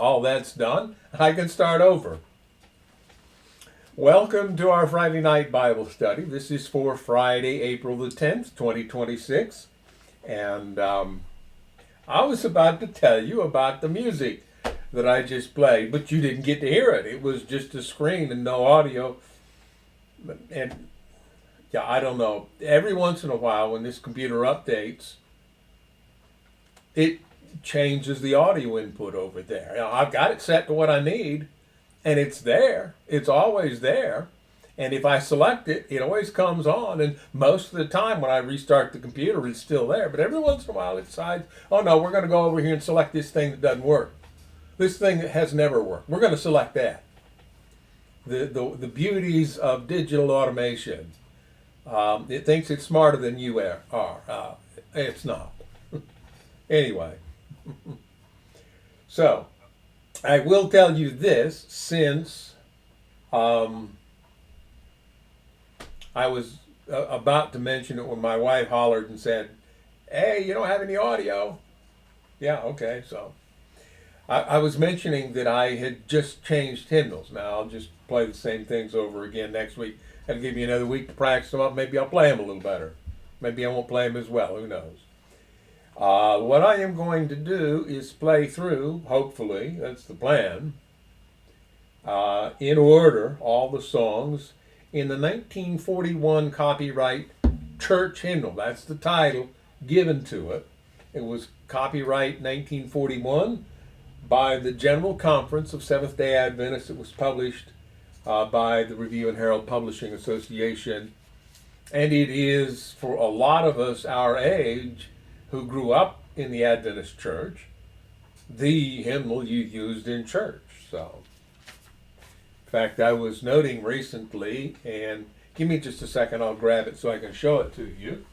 all that's done, I can start over. Welcome to our Friday night Bible study. This is for Friday, April the 10th, 2026. And I was about to tell you about the music that I just played, but you didn't get to hear it. It was just a screen and no audio. And yeah, I don't know. Every once in a while, when this computer updates, it changes the audio input over there. I've got it set to what I need, and it's there. It's always there. And if I select it, it always comes on. And most of the time when I restart the computer, it's still there. But every once in a while, it decides, oh no, we're going to go over here and select this thing that doesn't work. This thing that has never worked. We're going to select that. The beauties of digital automation. It thinks it's smarter than you are. It's not. Anyway. So, I will tell you this, since I was about to mention it when my wife hollered and said, hey, you don't have any audio. Yeah, okay, so. I was mentioning that I had just changed hymnals. Now, I'll just play the same things over again next week. That'll give me another week to practice them up. Maybe I'll play them a little better. Maybe I won't play them as well. Who knows? What I am going to do is play through, hopefully, that's the plan, in order, all the songs in the 1941 copyright church hymnal. That's the title given to it. It was copyright 1941 by the General Conference of Seventh-day Adventists. It was published by the Review and Herald Publishing Association. And it is, for a lot of us our age, who grew up in the Adventist church, the hymnal you used in church. So, in fact, I was noting recently, and give me just a second, I'll grab it so I can show it to you.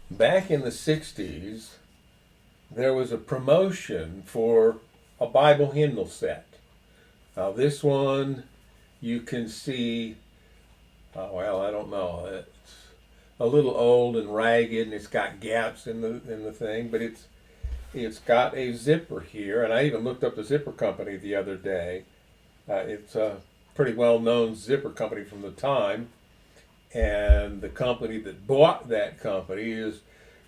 Back in the 60s, there was a promotion for a Bible hymnal set. Now this one, you can see, well, I don't know, it's a little old and ragged, and it's got gaps in the thing, but it's got a zipper here, and I even looked up the zipper company the other day. It's a pretty well-known zipper company from the time. And the company that bought that company is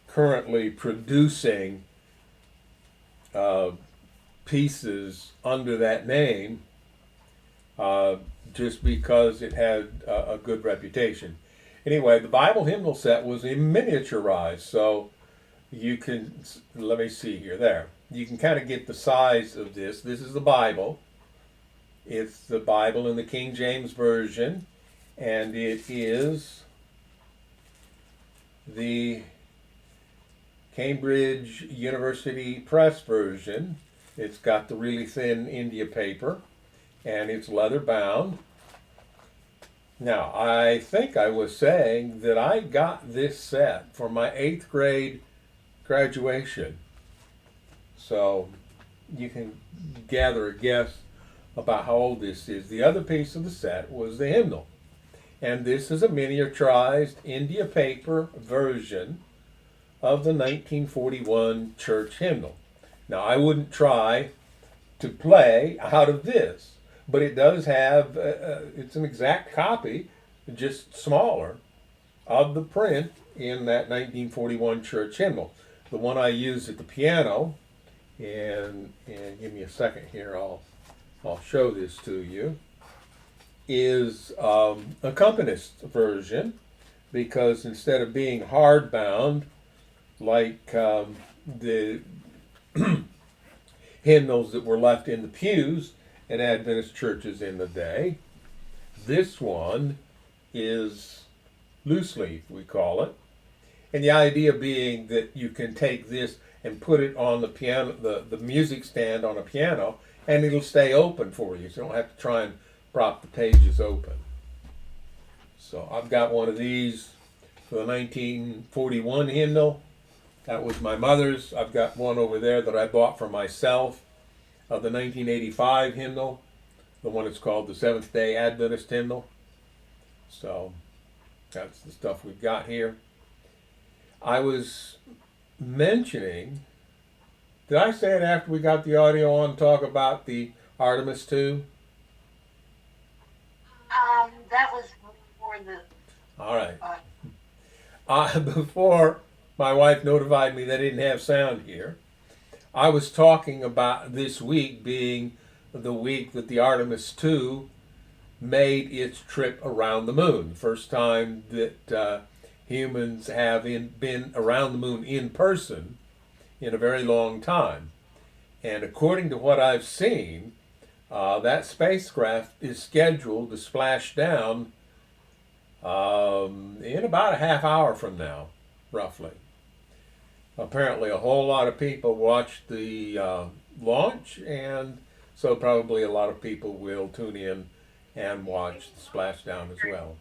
currently producing pieces under that name just because it had a good reputation. Anyway, the Bible hymnal set was miniaturized, so you can, let me see here, there. You can kind of get the size of this. This is the Bible. It's the Bible in the King James Version. And it is the Cambridge University Press version. It's got the really thin India paper, and it's leather bound. Now, I think I was saying that I got this set for my 8th grade graduation. So you can gather a guess about how old this is. The other piece of the set was the hymnal. And this is a miniaturized India paper version of the 1941 church hymnal. Now, I wouldn't try to play out of this, but it does have, it's an exact copy, just smaller, of the print in that 1941 church hymnal. The one I use at the piano, and give me a second here, I'll show this to you, is accompanist version, because instead of being hardbound like the hymnals that were left in the pews in Adventist churches in the day, this one is loose leaf, we call it. And the idea being that you can take this and put it on the piano, the music stand on a piano, and it'll stay open for you, so you don't have to try and prop the pages open. So I've got one of these for the 1941 hymnal. That was my mother's. I've got one over there that I bought for myself. of the 1985 hymnal, the one that's called the Seventh Day Adventist hymnal. So that's the stuff we've got here. I was mentioning, did I say it after we got the audio on, talk about the Artemis 2? That was before the. All right. Before my wife notified me they didn't have sound here, I was talking about this week being the week that the Artemis 2 made its trip around the moon. First time that humans have been around the moon in person in a very long time. And according to what I've seen, that spacecraft is scheduled to splash down in about a half hour from now, roughly. Apparently, a whole lot of people watched the launch, and so probably a lot of people will tune in and watch the splashdown as well.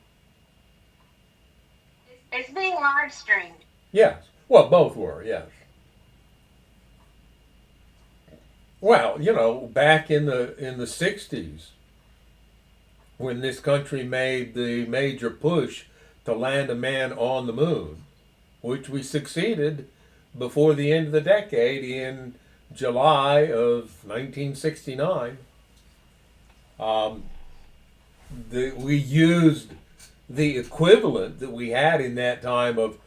It's being live streamed. Yes. Well, both were, yes. Well, back in the 60s, when this country made the major push to land a man on the moon, which we succeeded before the end of the decade in July of 1969. We used the equivalent that we had in that time of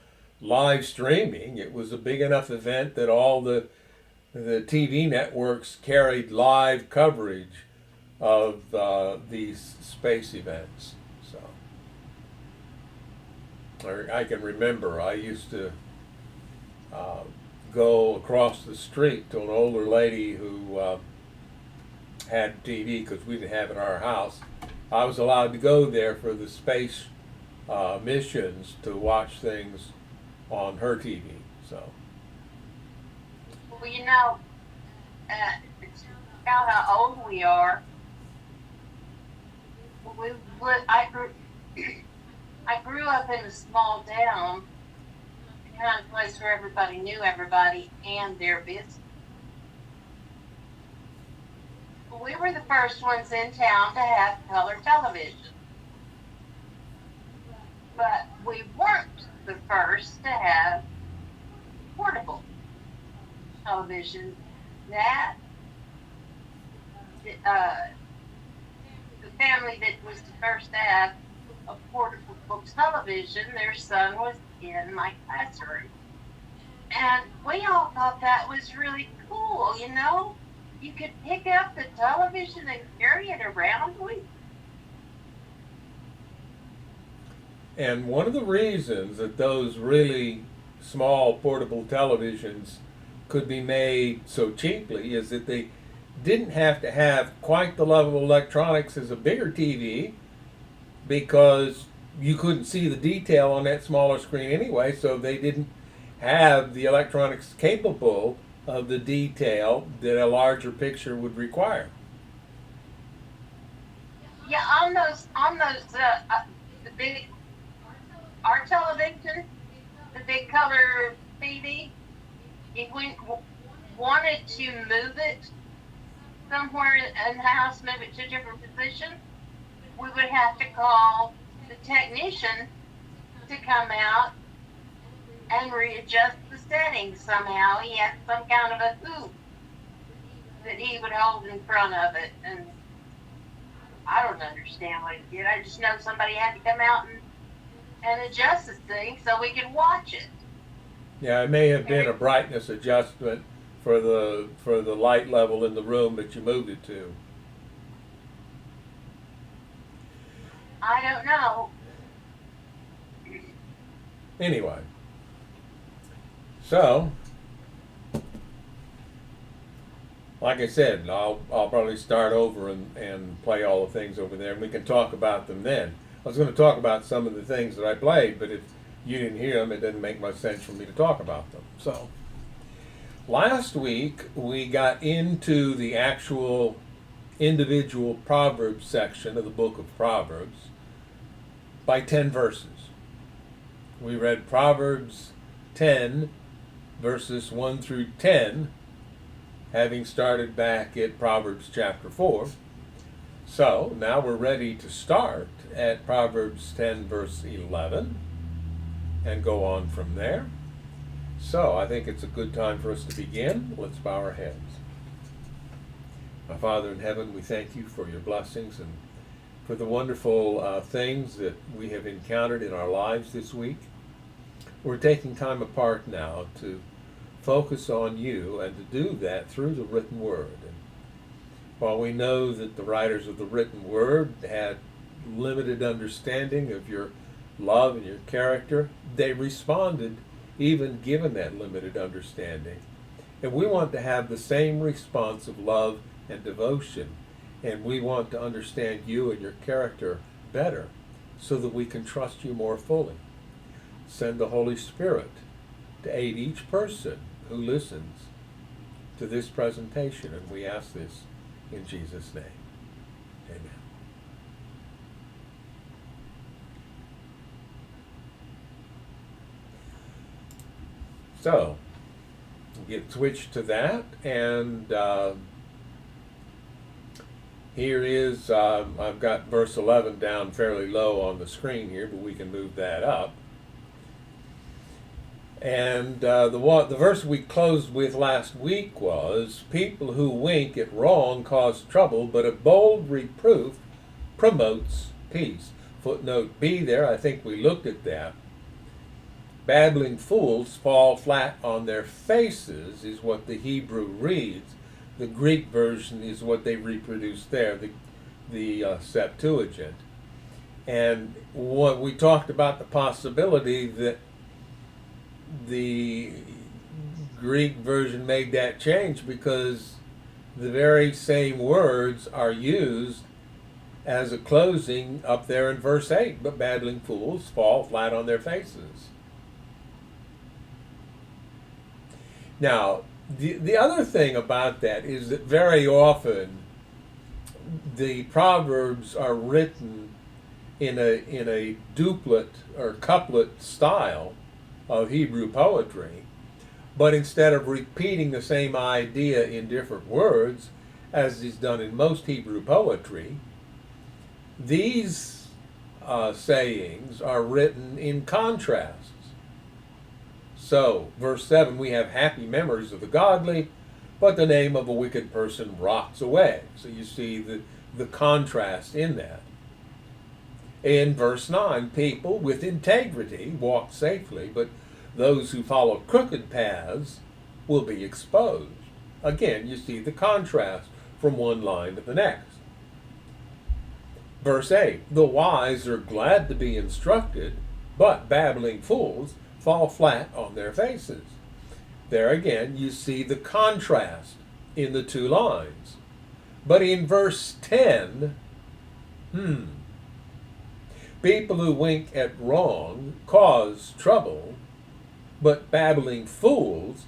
live streaming. It was a big enough event that all the TV networks carried live coverage of these space events. So I can remember I used to go across the street to an older lady who had TV because we didn't have it in our house. I was allowed to go there for the space missions to watch things on her TV. So. Well, it's about how old we are. I grew up in a small town, kind of place where everybody knew everybody and their business. We were the first ones in town to have color television. But we weren't the first to have portable television. That the family that was the first to have a portable television, their son was in my classroom. And we all thought that was really cool, You could pick up the television and carry it around with you. And one of the reasons that those really small portable televisions could be made so cheaply is that they didn't have to have quite the level of electronics as a bigger TV, because you couldn't see the detail on that smaller screen anyway, so they didn't have the electronics capable of the detail that a larger picture would require. Yeah, the big art television, the big color TV. If we wanted to move it somewhere in the house, move it to a different position, we would have to call the technician to come out and readjust the settings somehow. He had some kind of a hoop that he would hold in front of it, and I don't understand what he did. I just know somebody had to come out and adjust the thing so we could watch it. Yeah, it may have been a brightness adjustment for the light level in the room that you moved it to. I don't know. Anyway, so like I said, I'll probably start over and play all the things over there, and we can talk about them then. I was going to talk about some of the things that I played, but if you didn't hear them, it doesn't make much sense for me to talk about them. So last week we got into the actual individual Proverbs section of the book of Proverbs by 10 verses. We read Proverbs 10 verses 1 through 10, having started back at Proverbs chapter 4. So now we're ready to start at Proverbs 10 verse 11 and go on from there. So I think it's a good time for us to begin. Let's bow our heads. My Father in heaven, we thank you for your blessings and for the wonderful things that we have encountered in our lives this week. We're taking time apart now to focus on you and to do that through the written word. And while we know that the writers of the written word had limited understanding of your love and your character, they responded even given that limited understanding. And we want to have the same response of love and devotion, and we want to understand you and your character better so that we can trust you more fully. Send the Holy Spirit to aid each person who listens to this presentation, and we ask this in Jesus' name. Amen. So, get switched to that, and here is, I've got verse 11 down fairly low on the screen here, but we can move that up. And the verse we closed with last week was, people who wink at wrong cause trouble, but a bold reproof promotes peace. Footnote B there, I think we looked at that. Babbling fools fall flat on their faces is what the Hebrew reads. The Greek version is what they reproduced there, the Septuagint. And what we talked about the possibility that the Greek version made that change because the very same words are used as a closing up there in verse 8, but babbling fools fall flat on their faces. Now, the other thing about that is that very often the Proverbs are written in a duplet or couplet style of Hebrew poetry, but instead of repeating the same idea in different words, as is done in most Hebrew poetry, these sayings are written in contrasts. So, verse 7, we have happy memories of the godly, but the name of a wicked person rots away. So you see the contrast in that. In verse 9, people with integrity walk safely, but those who follow crooked paths will be exposed. Again, you see the contrast from one line to the next. Verse 8, the wise are glad to be instructed, but babbling fools fall flat on their faces. There again, you see the contrast in the two lines. But in verse 10, people who wink at wrong cause trouble, but babbling fools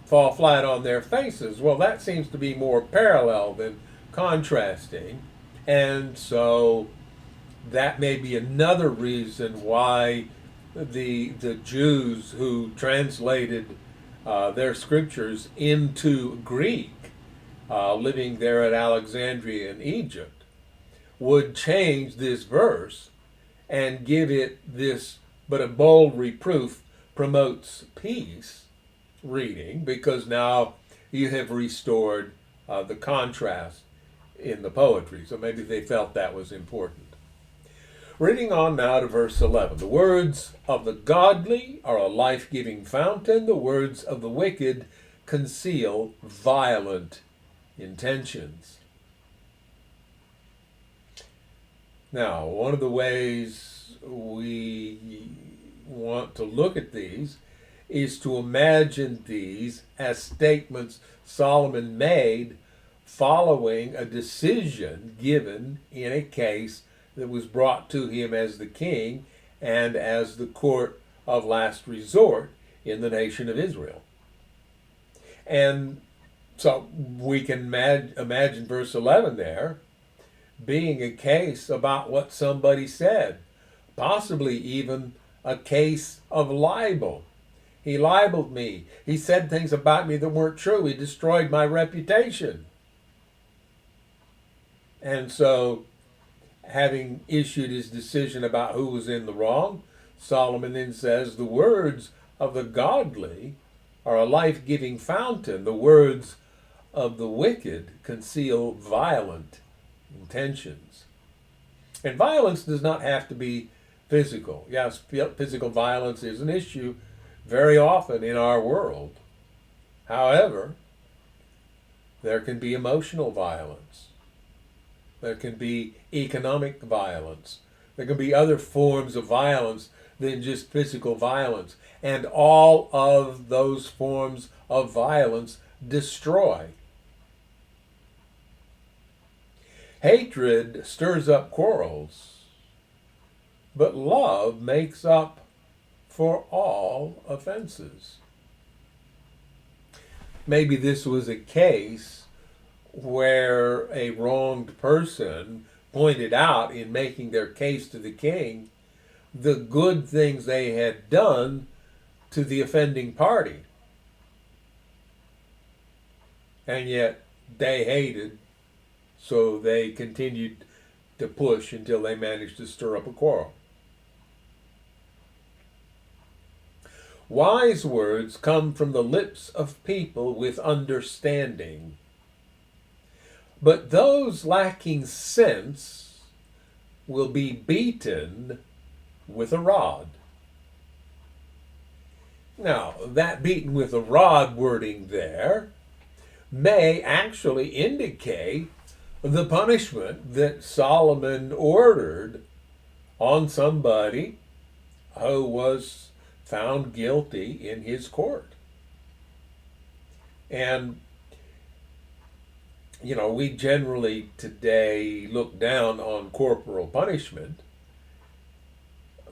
fall flat on their faces. Well, that seems to be more parallel than contrasting. And so that may be another reason why the Jews who translated their scriptures into Greek, living there at Alexandria in Egypt, would change this verse and give it this, but a bold reproof promotes peace reading, because now you have restored the contrast in the poetry. So maybe they felt that was important. Reading on now to verse 11. The words of the godly are a life-giving fountain. The words of the wicked conceal violent intentions. Now, one of the ways we want to look at these is to imagine these as statements Solomon made following a decision given in a case that was brought to him as the king and as the court of last resort in the nation of Israel. And so we can imagine verse 11 there being a case about what somebody said, possibly even a case of libel. He libeled me. He said things about me that weren't true. He destroyed my reputation. And so, having issued his decision about who was in the wrong, Solomon then says, the words of the godly are a life-giving fountain. The words of the wicked conceal violent intentions. And violence does not have to be physical. Yes, physical violence is an issue very often in our world. However, there can be emotional violence. There can be economic violence. There can be other forms of violence than just physical violence. And all of those forms of violence destroy. Hatred stirs up quarrels, but love makes up for all offenses. Maybe this was a case where a wronged person pointed out in making their case to the king the good things they had done to the offending party. And yet they hated, so they continued to push until they managed to stir up a quarrel. Wise words come from the lips of people with understanding, but those lacking sense will be beaten with a rod. Now, that beaten with a rod wording there may actually indicate the punishment that Solomon ordered on somebody who was found guilty in his court. And, you know, we generally today look down on corporal punishment,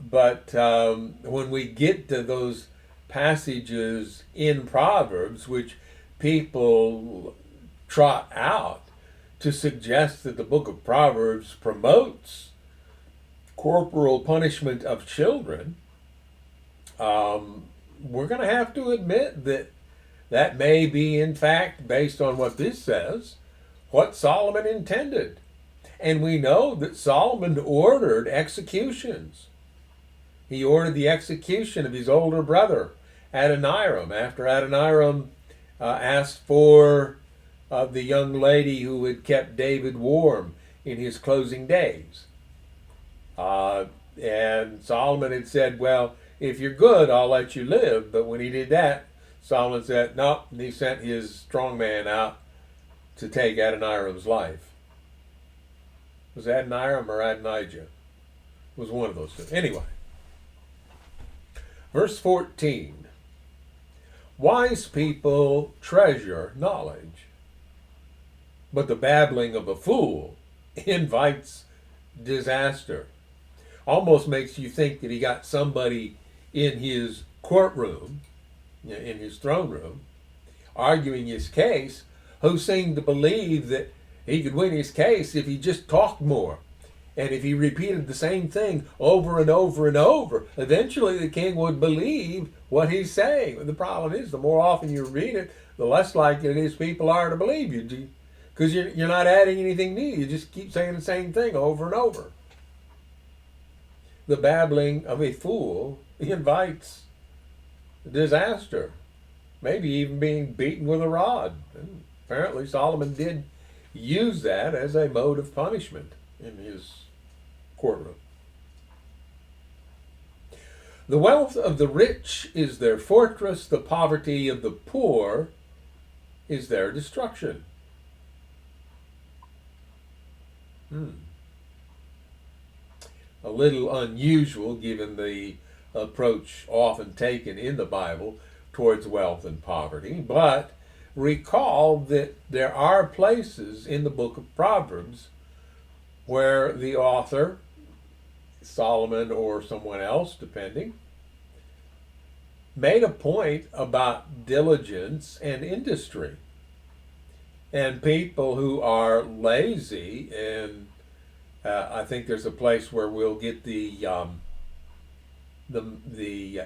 but when we get to those passages in Proverbs, which people trot out to suggest that the book of Proverbs promotes corporal punishment of children, we're going to have to admit that that may be, in fact, based on what this says, what Solomon intended. And we know that Solomon ordered executions. He ordered the execution of his older brother, Adoniram, after Adoniram asked for the young lady who had kept David warm in his closing days. And Solomon had said, well, if you're good, I'll let you live. But when he did that, Solomon said, no, and he sent his strong man out to take Adoniram's life. Was it Adoniram or Adonijah? It was one of those two. Anyway, verse 14. Wise people treasure knowledge, but the babbling of a fool invites disaster. Almost makes you think that he got somebody in his courtroom, in his throne room, arguing his case, who seemed to believe that he could win his case if he just talked more. And if he repeated the same thing over and over and over, eventually the king would believe what he's saying. But the problem is, the more often you read it, the less likely it is people are to believe you, because you're not adding anything new. You just keep saying the same thing over and over. The babbling of a fool invites disaster, maybe even being beaten with a rod. And apparently Solomon did use that as a mode of punishment in his courtroom. The wealth of the rich is their fortress, the poverty of the poor is their destruction. A little unusual given the approach often taken in the Bible towards wealth and poverty, but recall that there are places in the book of Proverbs where the author, Solomon or someone else, depending, made a point about diligence and industry. And people who are lazy, and I think there's a place where we'll get the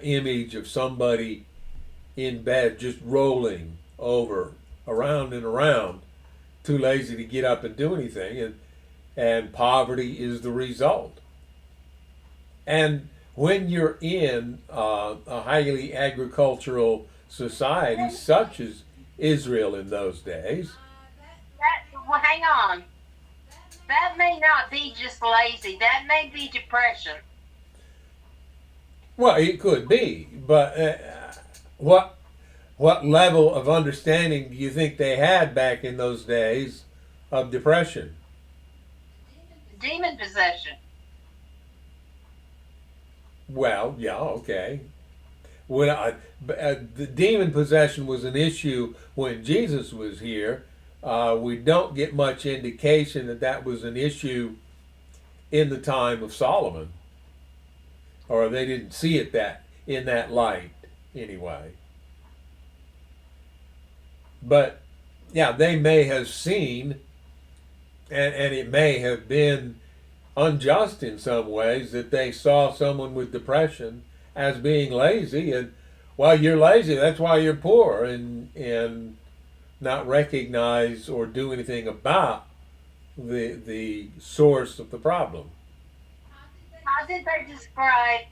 image of somebody in bed just rolling over, around and around, too lazy to get up and do anything, and poverty is the result. And when you're in a highly agricultural society such as Israel in those days, Well, hang on. That may not be just lazy. That may be depression. well, it could be, but what what level of understanding do you think they had back in those days of depression? Demon possession. Well, yeah, okay. When the demon possession was an issue when Jesus was here, we don't get much indication that that was an issue in the time of Solomon, or they didn't see it that in that light anyway. But yeah, they may have seen, and it may have been unjust in some ways that they saw someone with depression as being lazy, and well, you're lazy, that's why you're poor, and not recognize or do anything about the source of the problem. How did they describe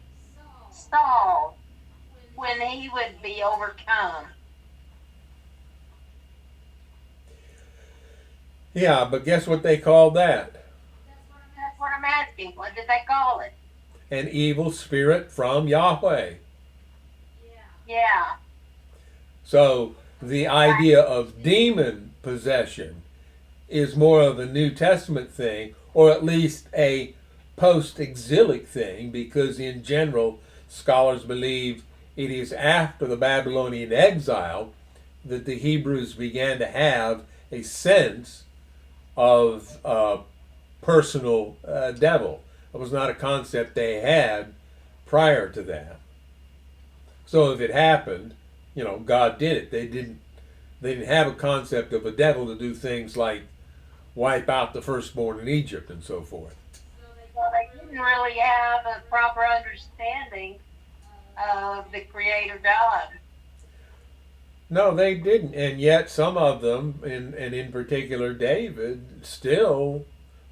Saul when he would be overcome? Yeah, but guess what they called that? That's what I'm asking. What did they call it? An evil spirit from Yahweh. Yeah. So the idea of demon possession is more of a New Testament thing, or at least a post-exilic thing, because in general, scholars believe it is after the Babylonian exile that the Hebrews began to have a sense of personal devil. It was not a concept they had prior to that. So if it happened, God did it. They didn't have a concept of a devil to do things like wipe out the firstborn in Egypt and so forth. Well, they didn't really have a proper understanding of the Creator God. No, they didn't, and yet some of them, and in particular David, still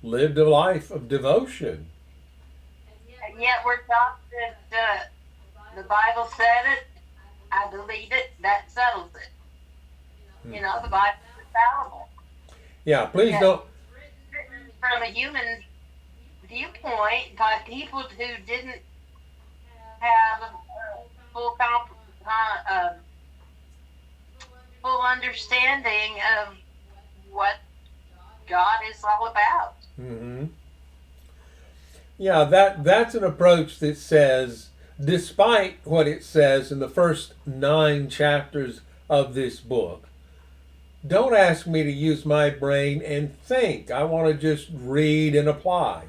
lived a life of devotion. And yet we're taught that the Bible said it, I believe it, that settles it. The Bible is infallible. Yeah, please Yeah. don't. Written from a human viewpoint by people who didn't have a full full understanding of what God is all about. Mm-hmm. Yeah, that's an approach that says, despite what it says in the first 9 chapters of this book, don't ask me to use my brain and think. I want to just read and apply.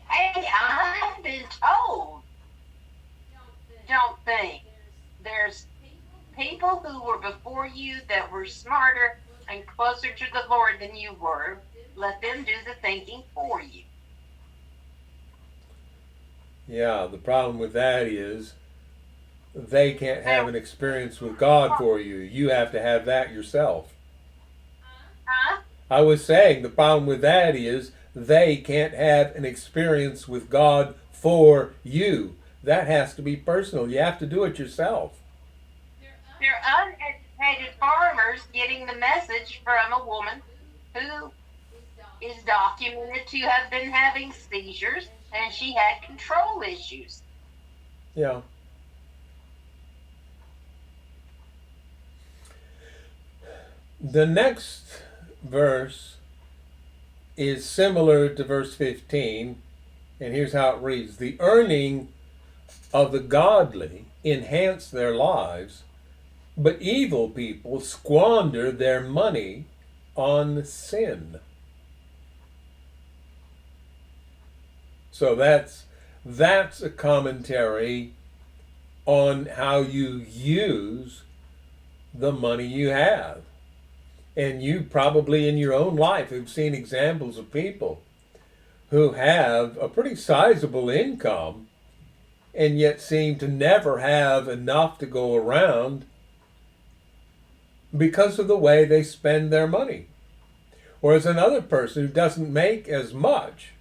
Hey, I've been told, don't think. There's people who were before you that were smarter and closer to the Lord than you were. Let them do the thinking for you. Yeah, the problem with that is they can't have an experience with God for you. You have to have that yourself. Huh? I was saying the problem with that is they can't have an experience with God for you. That has to be personal. You have to do it yourself. They're uneducated farmers getting the message from a woman who is documented to have been having seizures, and she had control issues. Yeah. The next verse is similar to verse 15, and here's how it reads: The earning of the godly enhance their lives, but evil people squander their money on sin. So that's a commentary on how you use the money you have. And you probably in your own life have seen examples of people who have a pretty sizable income and yet seem to never have enough to go around because of the way they spend their money. Whereas another person who doesn't make as much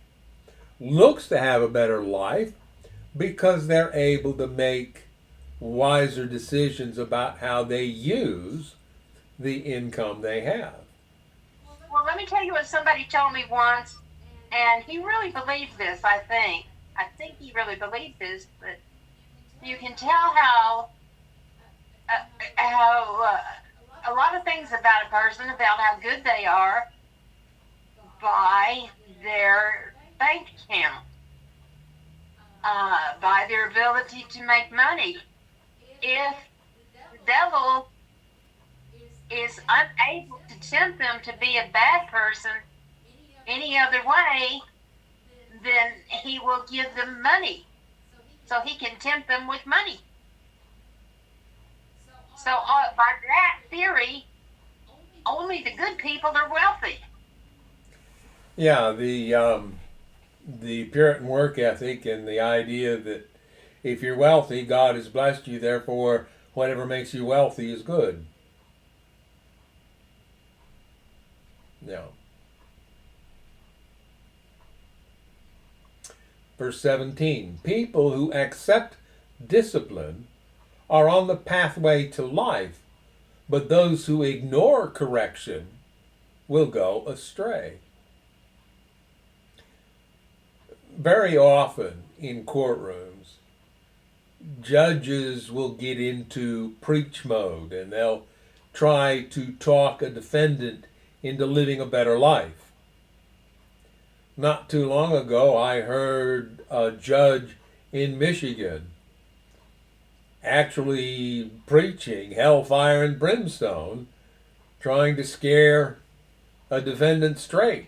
looks to have a better life because they're able to make wiser decisions about how they use the income they have. Well, let me tell you what somebody told me once, and he really believed this, I think. I think he really believed this, but you can tell how a lot of things about a person, about how good they are, by their bank account, by their ability to make money. If the devil is unable to tempt them to be a bad person any other way, then he will give them money. So he can tempt them with money. So by that theory, only the good people are wealthy. Yeah, the Puritan work ethic and the idea that if you're wealthy, God has blessed you, therefore whatever makes you wealthy is good. Yeah. Verse 17, people who accept discipline are on the pathway to life, but those who ignore correction will go astray. Very often in courtrooms, judges will get into preach mode and they'll try to talk a defendant into living a better life. Not too long ago, I heard a judge in Michigan actually preaching hellfire and brimstone, trying to scare a defendant straight.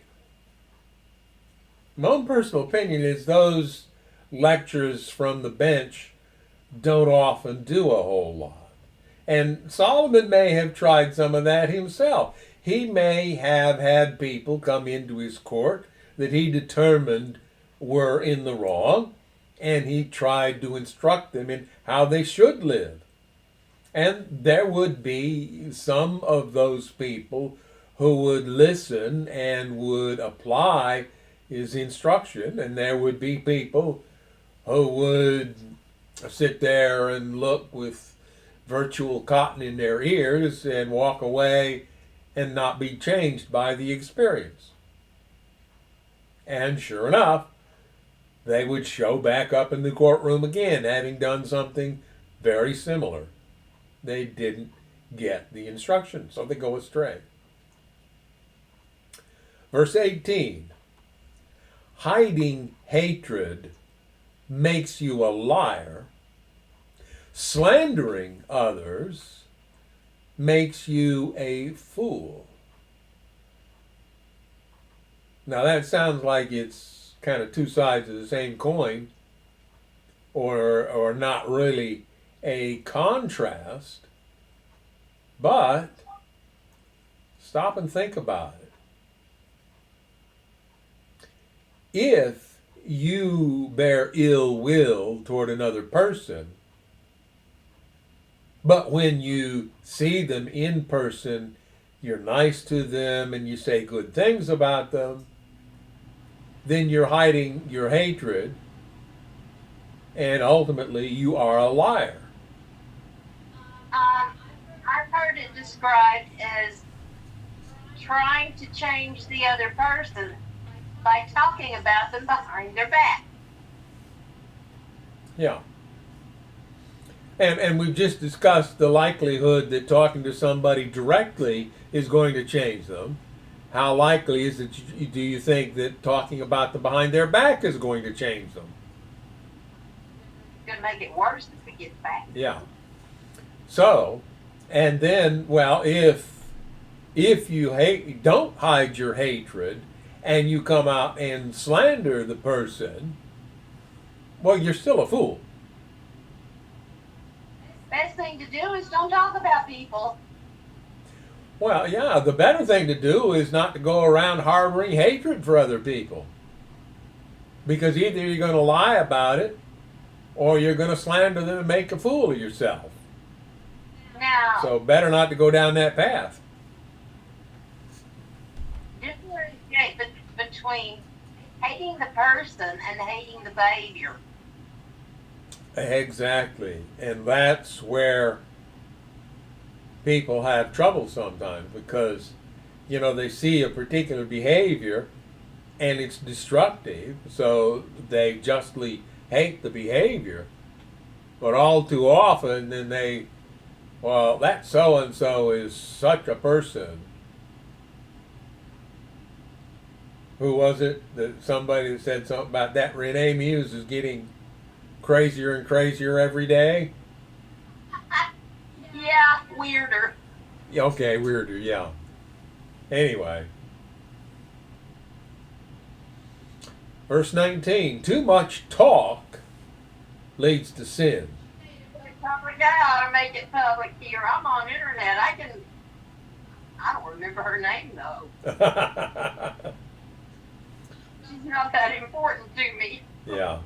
My own personal opinion is those lectures from the bench don't often do a whole lot. And Solomon may have tried some of that himself. He may have had people come into his court that he determined were in the wrong, and he tried to instruct them in how they should live. And there would be some of those people who would listen and would apply his instruction, and there would be people who would sit there and look with virtual cotton in their ears and walk away and not be changed by the experience. And sure enough, they would show back up in the courtroom again, having done something very similar. They didn't get the instruction, so they go astray. Verse 18, hiding hatred makes you a liar. Slandering others makes you a fool. Now that sounds like it's kind of two sides of the same coin, or not really a contrast, but stop and think about it. If you bear ill will toward another person, but when you see them in person, you're nice to them and you say good things about them, then you're hiding your hatred, and ultimately you are a liar. I've heard it described as trying to change the other person by talking about them behind their back. Yeah. And we've just discussed the likelihood that talking to somebody directly is going to change them. How likely is it, do you think, that talking about them behind their back is going to change them? It's going to make it worse if it gets back. Yeah. So, and then, well, if you don't hide your hatred and you come out and slander the person, well, you're still a fool. Best thing to do is don't talk about people. Well, yeah, the better thing to do is not to go around harboring hatred for other people. Because either you're going to lie about it or you're going to slander them and make a fool of yourself. Now, So better not to go down that path. differentiate between hating the person and hating the behavior. Exactly. And that's where people have trouble sometimes because, they see a particular behavior and it's destructive, so they justly hate the behavior. But all too often, then that so and so is such a person. Who was it that somebody said something about that? Renee Muse is getting crazier and crazier every day. Yeah, weirder. Okay, weirder, yeah. Anyway. Verse 19, too much talk leads to sin. Public, I ought to make it public here. I'm on internet. I don't remember her name though. She's not that important to me. Yeah.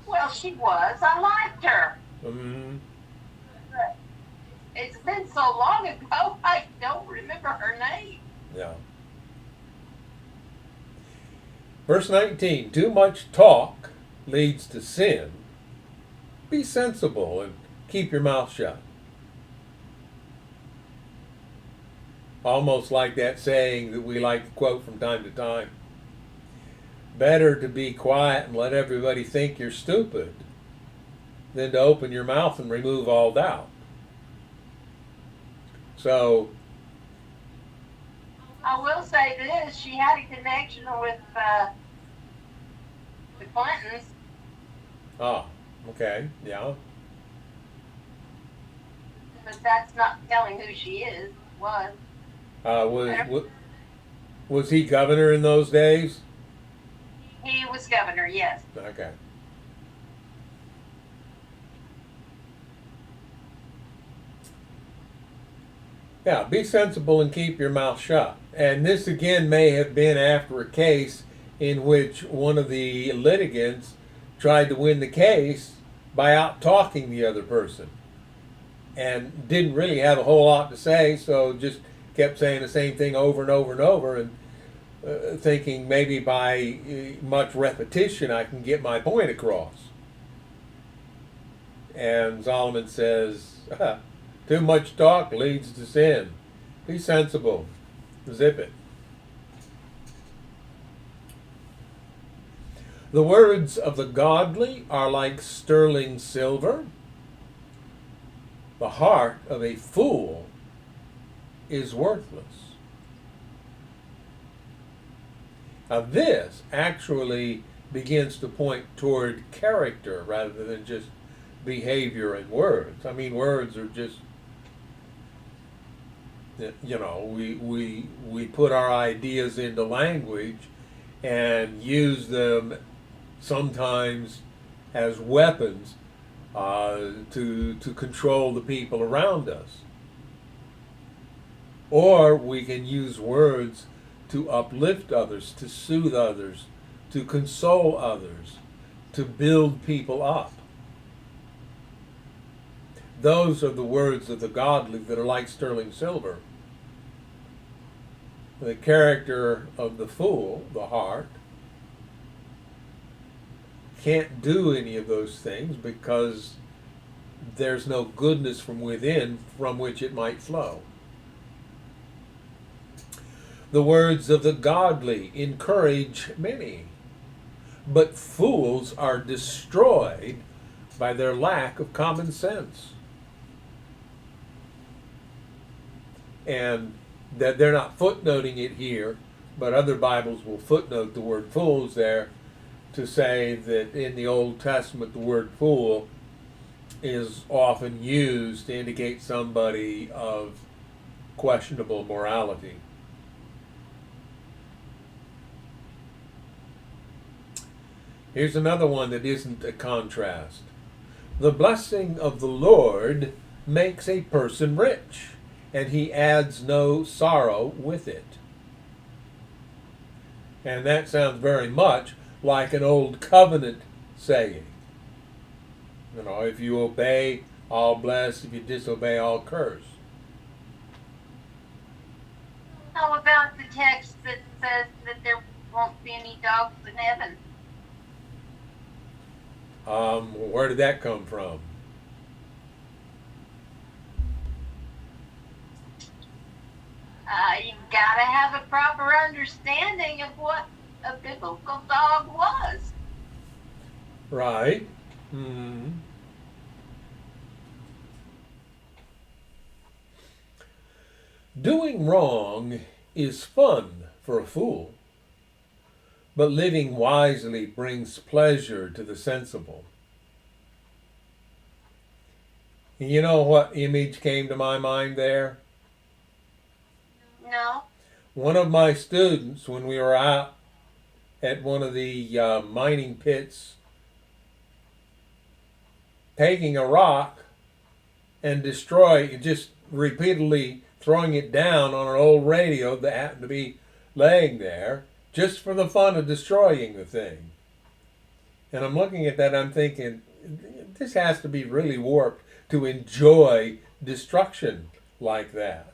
Well, she was. I liked her. Mm-hmm. But it's been so long ago, I don't remember her name. Yeah. Verse 19, too much talk leads to sin. Be sensible and keep your mouth shut. Almost like that saying that we like to quote from time to time. Better to be quiet and let everybody think you're stupid than to open your mouth and remove all doubt. So, I will say this: she had a connection with the Clintons. okay, yeah. But that's not telling who she is. Was he governor in those days? He was governor, yes. Okay. Yeah, be sensible and keep your mouth shut. And this again may have been after a case in which one of the litigants tried to win the case by out talking the other person and didn't really have a whole lot to say, so just kept saying the same thing over and over and over, and thinking maybe by much repetition I can get my point across. And Solomon says, too much talk leads to sin. Be sensible. Zip it. The words of the godly are like sterling silver. The heart of a fool is worthless. Now this actually begins to point toward character rather than just behavior and words. I mean, words are just, we put our ideas into language and use them sometimes as weapons to control the people around us. Or we can use words to uplift others, to soothe others, to console others, to build people up. Those are the words of the godly that are like sterling silver. The character of the fool, the heart, can't do any of those things because there's no goodness from within from which it might flow. The words of the godly encourage many, but fools are destroyed by their lack of common sense. And that they're not footnoting it here, but other Bibles will footnote the word fools there to say that in the Old Testament the word fool is often used to indicate somebody of questionable morality. Here's another one that isn't a contrast. The blessing of the Lord makes a person rich, and he adds no sorrow with it. And that sounds very much like an old covenant saying. You know, if you obey, I'll bless. If you disobey, I'll curse. How about the text that says that there won't be any dogs in heaven? Where did that come from? You gotta have a proper understanding of what a biblical dog was. Right. Hmm. Doing wrong is fun for a fool, but living wisely brings pleasure to the sensible. And you know what image came to my mind there? No. One of my students, when we were out at one of the mining pits, taking a rock and just repeatedly throwing it down on an old radio that happened to be laying there, just for the fun of destroying the thing. And I'm looking at that, I'm thinking, this has to be really warped to enjoy destruction like that.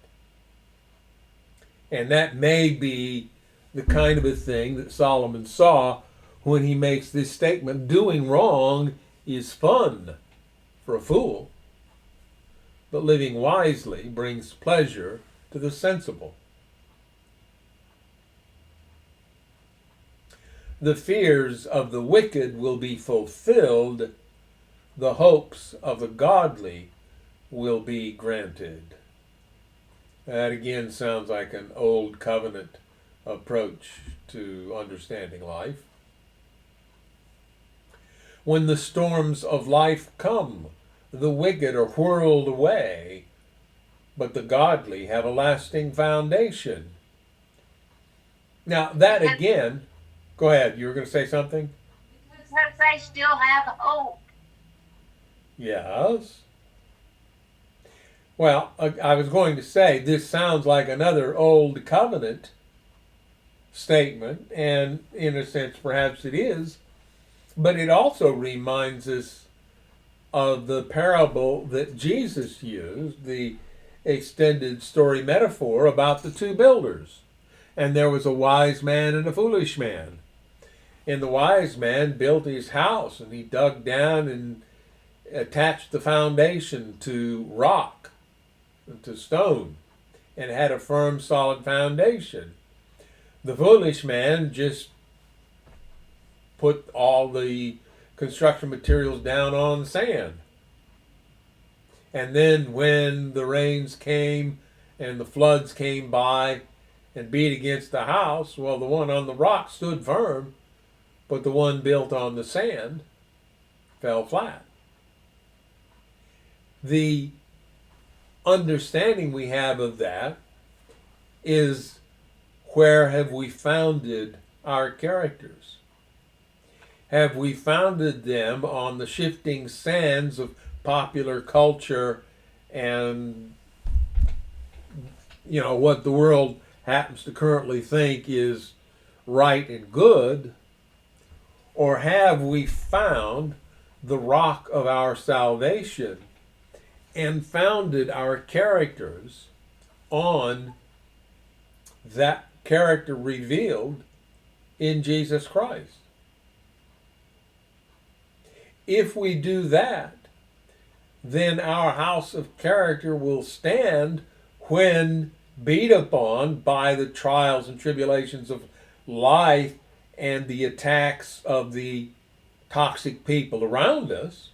And that may be the kind of a thing that Solomon saw when he makes this statement: doing wrong is fun for a fool, but living wisely brings pleasure to the sensible. The fears of the wicked will be fulfilled, the hopes of the godly will be granted. That again sounds like an old covenant approach to understanding life. When the storms of life come, the wicked are whirled away, but the godly have a lasting foundation. Now, that Because, again, go ahead, you were going to say something? because they still have hope. Yes. Well, I was going to say this sounds like another old covenant statement, and in a sense, perhaps it is, but it also reminds us of the parable that Jesus used, the extended story metaphor about the two builders. And there was a wise man and a foolish man. And the wise man built his house, and he dug down and attached the foundation to rock, to stone, and had a firm, solid foundation. The foolish man just put all the construction materials down on sand. And then when the rains came and the floods came by and beat against the house, well, the one on the rock stood firm, but the one built on the sand fell flat. The understanding we have of that is, where have we founded our characters? Have we founded them on the shifting sands of popular culture and, you know, what the world happens to currently think is right and good? Or have we found the rock of our salvation and founded our characters on that character revealed in Jesus Christ? If we do that, then our house of character will stand when beat upon by the trials and tribulations of life and the attacks of the toxic people around us,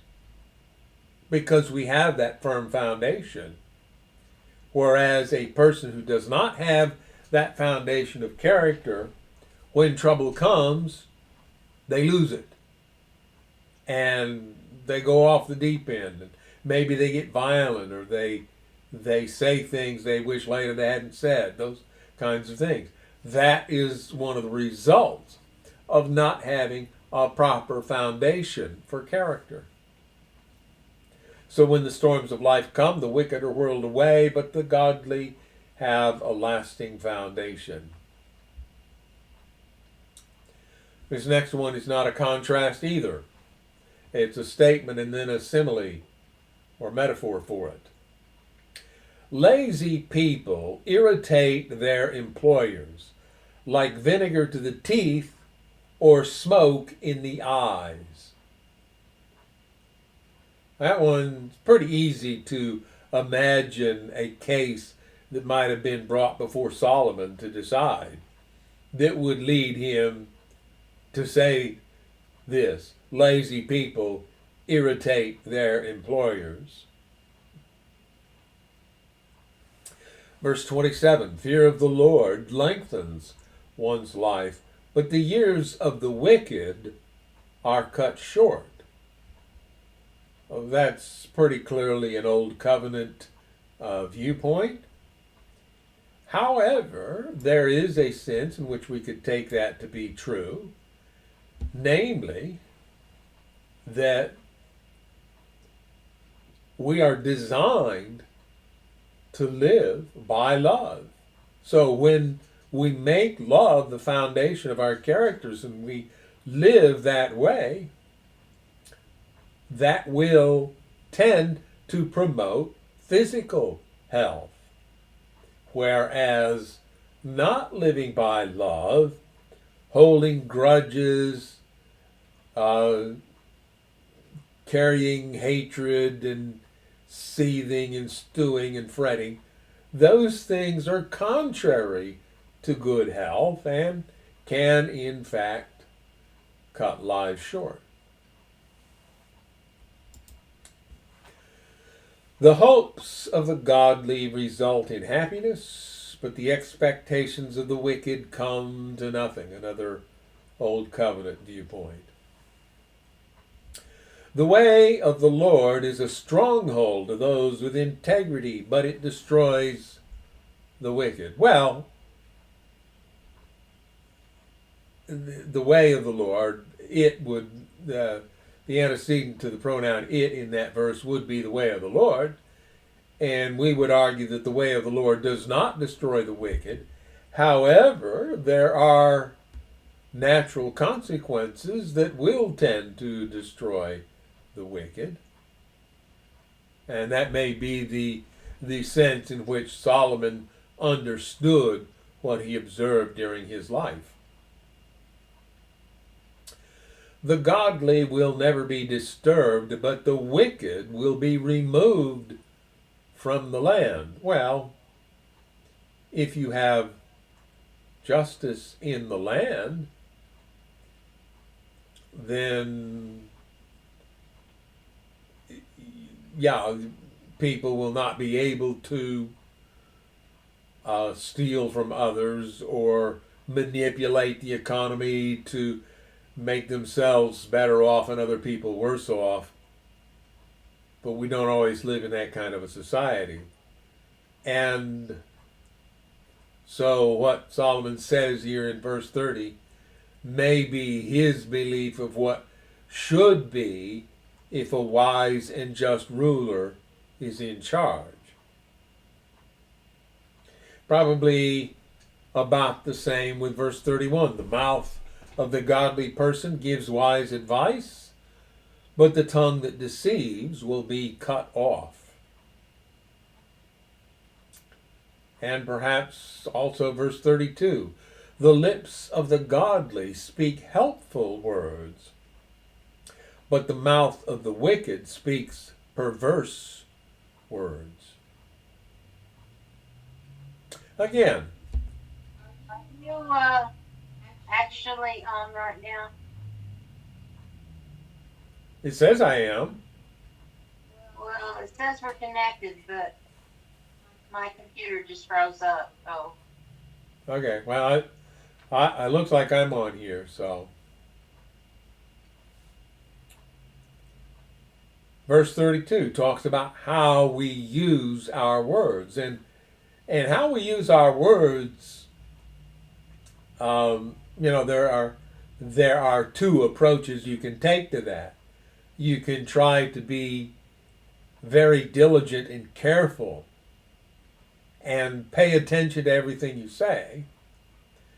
because we have that firm foundation. Whereas a person who does not have that foundation of character, when trouble comes, they lose it. And they go off the deep end. And maybe they get violent, or they say things they wish later they hadn't said. Those kinds of things. That is one of the results of not having a proper foundation for character. So when the storms of life come, the wicked are whirled away, but the godly have a lasting foundation. This next one is not a contrast either. It's a statement and then a simile or metaphor for it. Lazy people irritate their employers like vinegar to the teeth or smoke in the eyes. That one's pretty easy to imagine a case that might have been brought before Solomon to decide that would lead him to say this: lazy people irritate their employers. Verse 27, fear of the Lord lengthens one's life, but the years of the wicked are cut short. Well, that's pretty clearly an Old Covenant viewpoint. However, there is a sense in which we could take that to be true, namely that we are designed to live by love. So when we make love the foundation of our characters and we live that way, that will tend to promote physical health. Whereas not living by love, holding grudges, carrying hatred and seething and stewing and fretting, those things are contrary to good health and can in fact cut lives short. The hopes of the godly result in happiness, but the expectations of the wicked come to nothing. Another Old Covenant viewpoint. The way of the Lord is a stronghold to those with integrity, but it destroys the wicked. Well, the way of the Lord, it would, the antecedent to the pronoun it in that verse would be the way of the Lord. And we would argue that the way of the Lord does not destroy the wicked. However, there are natural consequences that will tend to destroy the wicked. And that may be the sense in which Solomon understood what he observed during his life. The godly will never be disturbed, but the wicked will be removed from the land. Well, if you have justice in the land, then yeah, people will not be able to steal from others or manipulate the economy to make themselves better off and other people worse off. But we don't always live in that kind of a society. And so what Solomon says here in verse 30 may be his belief of what should be if a wise and just ruler is in charge. Probably about the same with verse 31. The mouth of the godly person gives wise advice, but the tongue that deceives will be cut off. And perhaps also verse 32. The lips of the godly speak helpful words, but the mouth of the wicked speaks perverse words. Again. Are you actually on right now? It says I am. Well, it says we're connected, but my computer just froze up. Oh. Okay. Well, it looks like I'm on here, so. Verse 32 talks about how we use our words, and how we use our words. There are two approaches you can take to that. You can try to be very diligent and careful and pay attention to everything you say,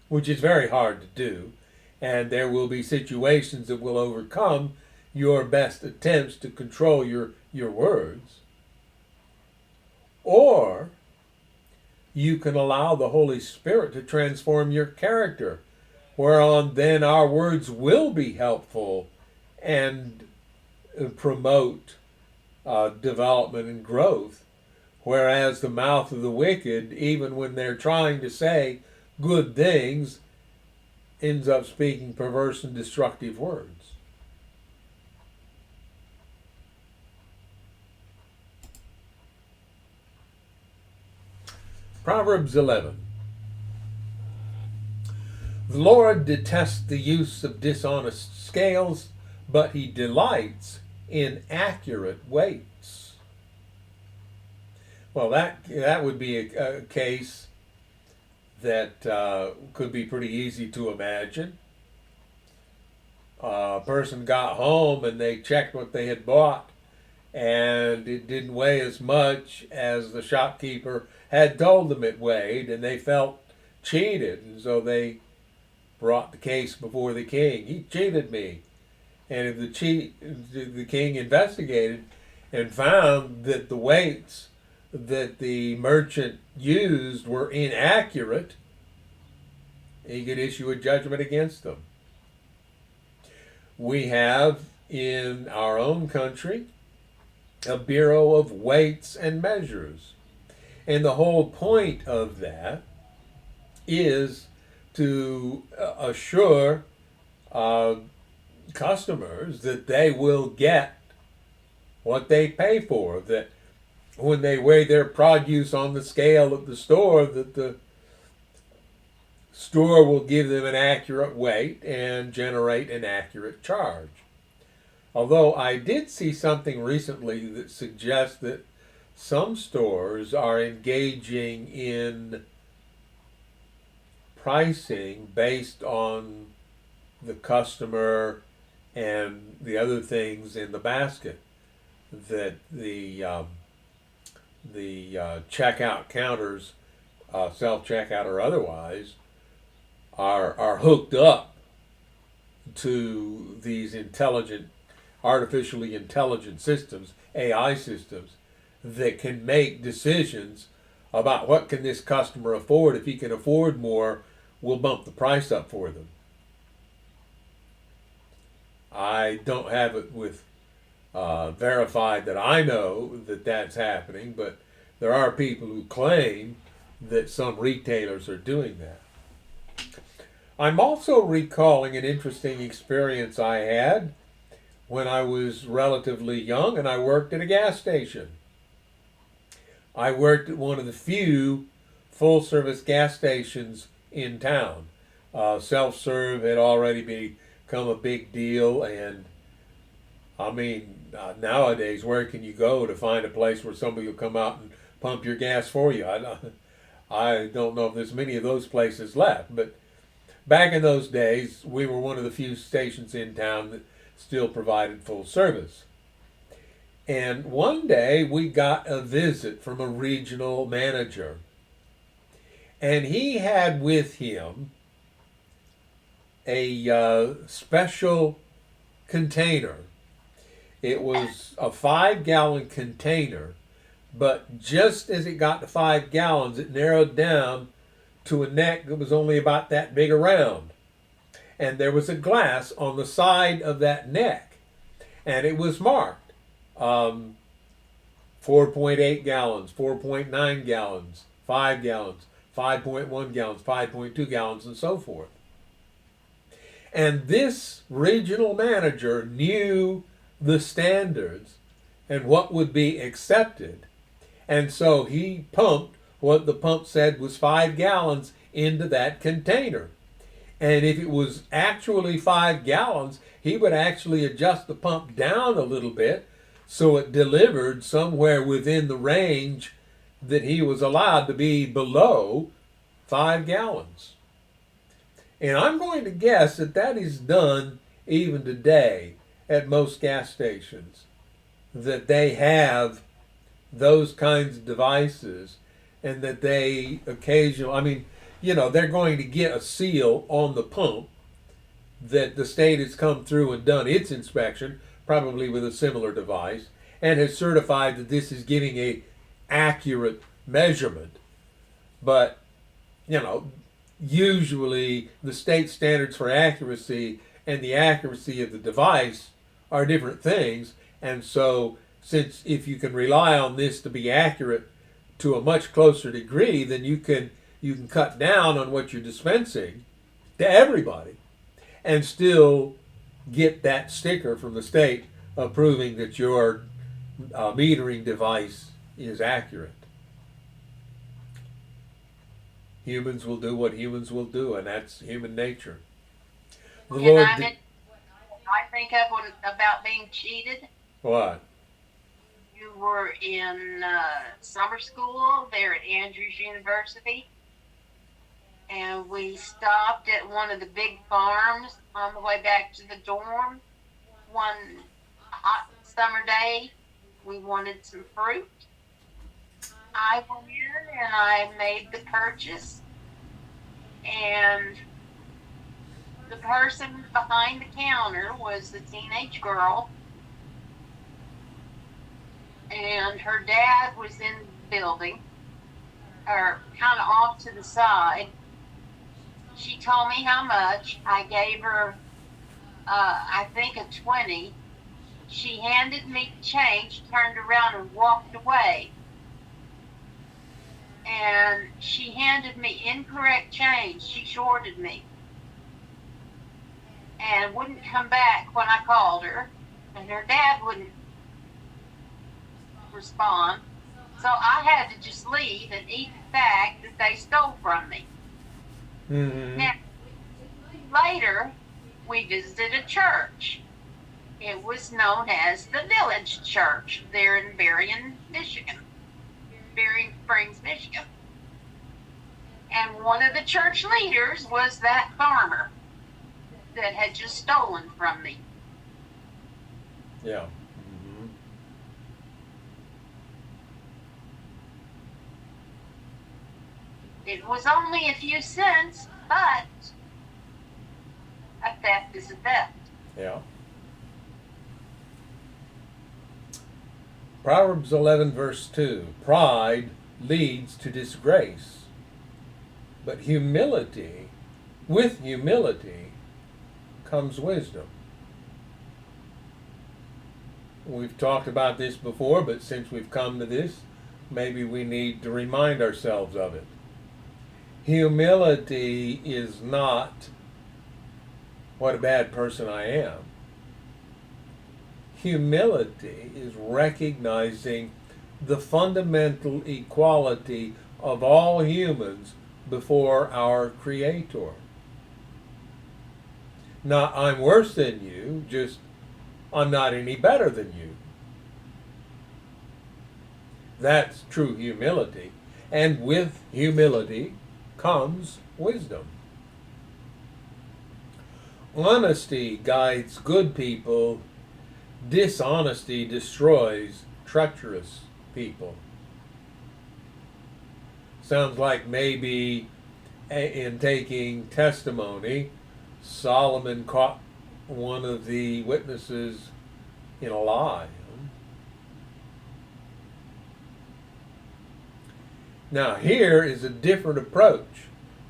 which is very hard to do. And there will be situations that will overcome your best attempts to control your words, or you can allow the Holy Spirit to transform your character, whereon then our words will be helpful and promote development and growth. Whereas the mouth of the wicked, even when they're trying to say good things, ends up speaking perverse and destructive words. Proverbs 11. The Lord detests the use of dishonest scales, but he delights in accurate weights. Well, that would be a case that could be pretty easy to imagine. A person got home and they checked what they had bought, and it didn't weigh as much as the shopkeeper had told them it weighed, and they felt cheated, and so they brought the case before the king. He cheated me. And if the king investigated and found that the weights that the merchant used were inaccurate, he could issue a judgment against them. We have in our own country a Bureau of Weights and Measures. And the whole point of that is to assure customers that they will get what they pay for, that when they weigh their produce on the scale at the store, that the store will give them an accurate weight and generate an accurate charge. Although I did see something recently that suggests that some stores are engaging in pricing based on the customer and the other things in the basket, that the checkout counters, self-checkout or otherwise, are hooked up to these artificially intelligent systems, AI systems, that can make decisions about what can this customer afford. If he can afford more, we'll bump the price up for them. I don't have it with verified that I know that that's happening, but there are people who claim that some retailers are doing that. I'm also recalling an interesting experience I had when I was relatively young and I worked at a gas station. I worked at one of the few full-service gas stations in town. Self-serve had already become a big deal, and I mean, nowadays, where can you go to find a place where somebody will come out and pump your gas for you? I don't know if there's many of those places left, but back in those days, we were one of the few stations in town that still provided full service. And one day we got a visit from a regional manager, and he had with him a special container. It was a 5-gallon container, but just as it got to 5 gallons, it narrowed down to a neck that was only about that big around. And there was a glass on the side of that neck, and it was marked 4.8 gallons, 4.9 gallons, 5 gallons, 5.1 gallons, 5.2 gallons, and so forth. And this regional manager knew the standards and what would be accepted. And so he pumped what the pump said was 5 gallons into that container. And if it was actually 5 gallons, he would actually adjust the pump down a little bit so it delivered somewhere within the range that he was allowed to be below 5 gallons. And I'm going to guess that that is done even today at most gas stations, that they have those kinds of devices, and that they occasionally, they're going to get a seal on the pump that the state has come through and done its inspection, probably with a similar device, and has certified that this is giving a accurate measurement. But, you know, usually the state standards for accuracy and the accuracy of the device are different things. And so, since if you can rely on this to be accurate to a much closer degree, then you can cut down on what you're dispensing to everybody and still get that sticker from the state proving that your metering device is accurate. Humans will do what humans will do, and that's human nature. The Can Lord I did, mention I think of about being cheated? what? You were in summer school there at Andrews University, and we stopped at one of the big farms on the way back to the dorm one hot summer day. We wanted some fruit. I went in and I made the purchase, and the person behind the counter was the teenage girl, and her dad was in the building, or kind of off to the side. She told me how much. I gave her, I think, a 20. She handed me the change, turned around and walked away. And she handed me incorrect change. She shorted me. And wouldn't come back when I called her. And her dad wouldn't respond. So I had to just leave and eat the fact that they stole from me. Mm-hmm. Now, later, we visited a church. It was known as the Village Church there in Berrien, Michigan. Berrien Springs, Michigan. And one of the church leaders was that farmer that had just stolen from me. Yeah. Mm-hmm. It was only a few cents, but a theft is a theft. Yeah. Proverbs 11, verse 2. Pride leads to disgrace, but with humility comes wisdom. We've talked about this before, but since we've come to this, maybe we need to remind ourselves of it. Humility is not what a bad person I am. Humility is recognizing the fundamental equality of all humans before our Creator. Not I'm worse than you, just I'm not any better than you. That's true humility. And with humility comes wisdom. Honesty guides good people. Dishonesty destroys treacherous people. Sounds like maybe in taking testimony, Solomon caught one of the witnesses in a lie. Now, here is a different approach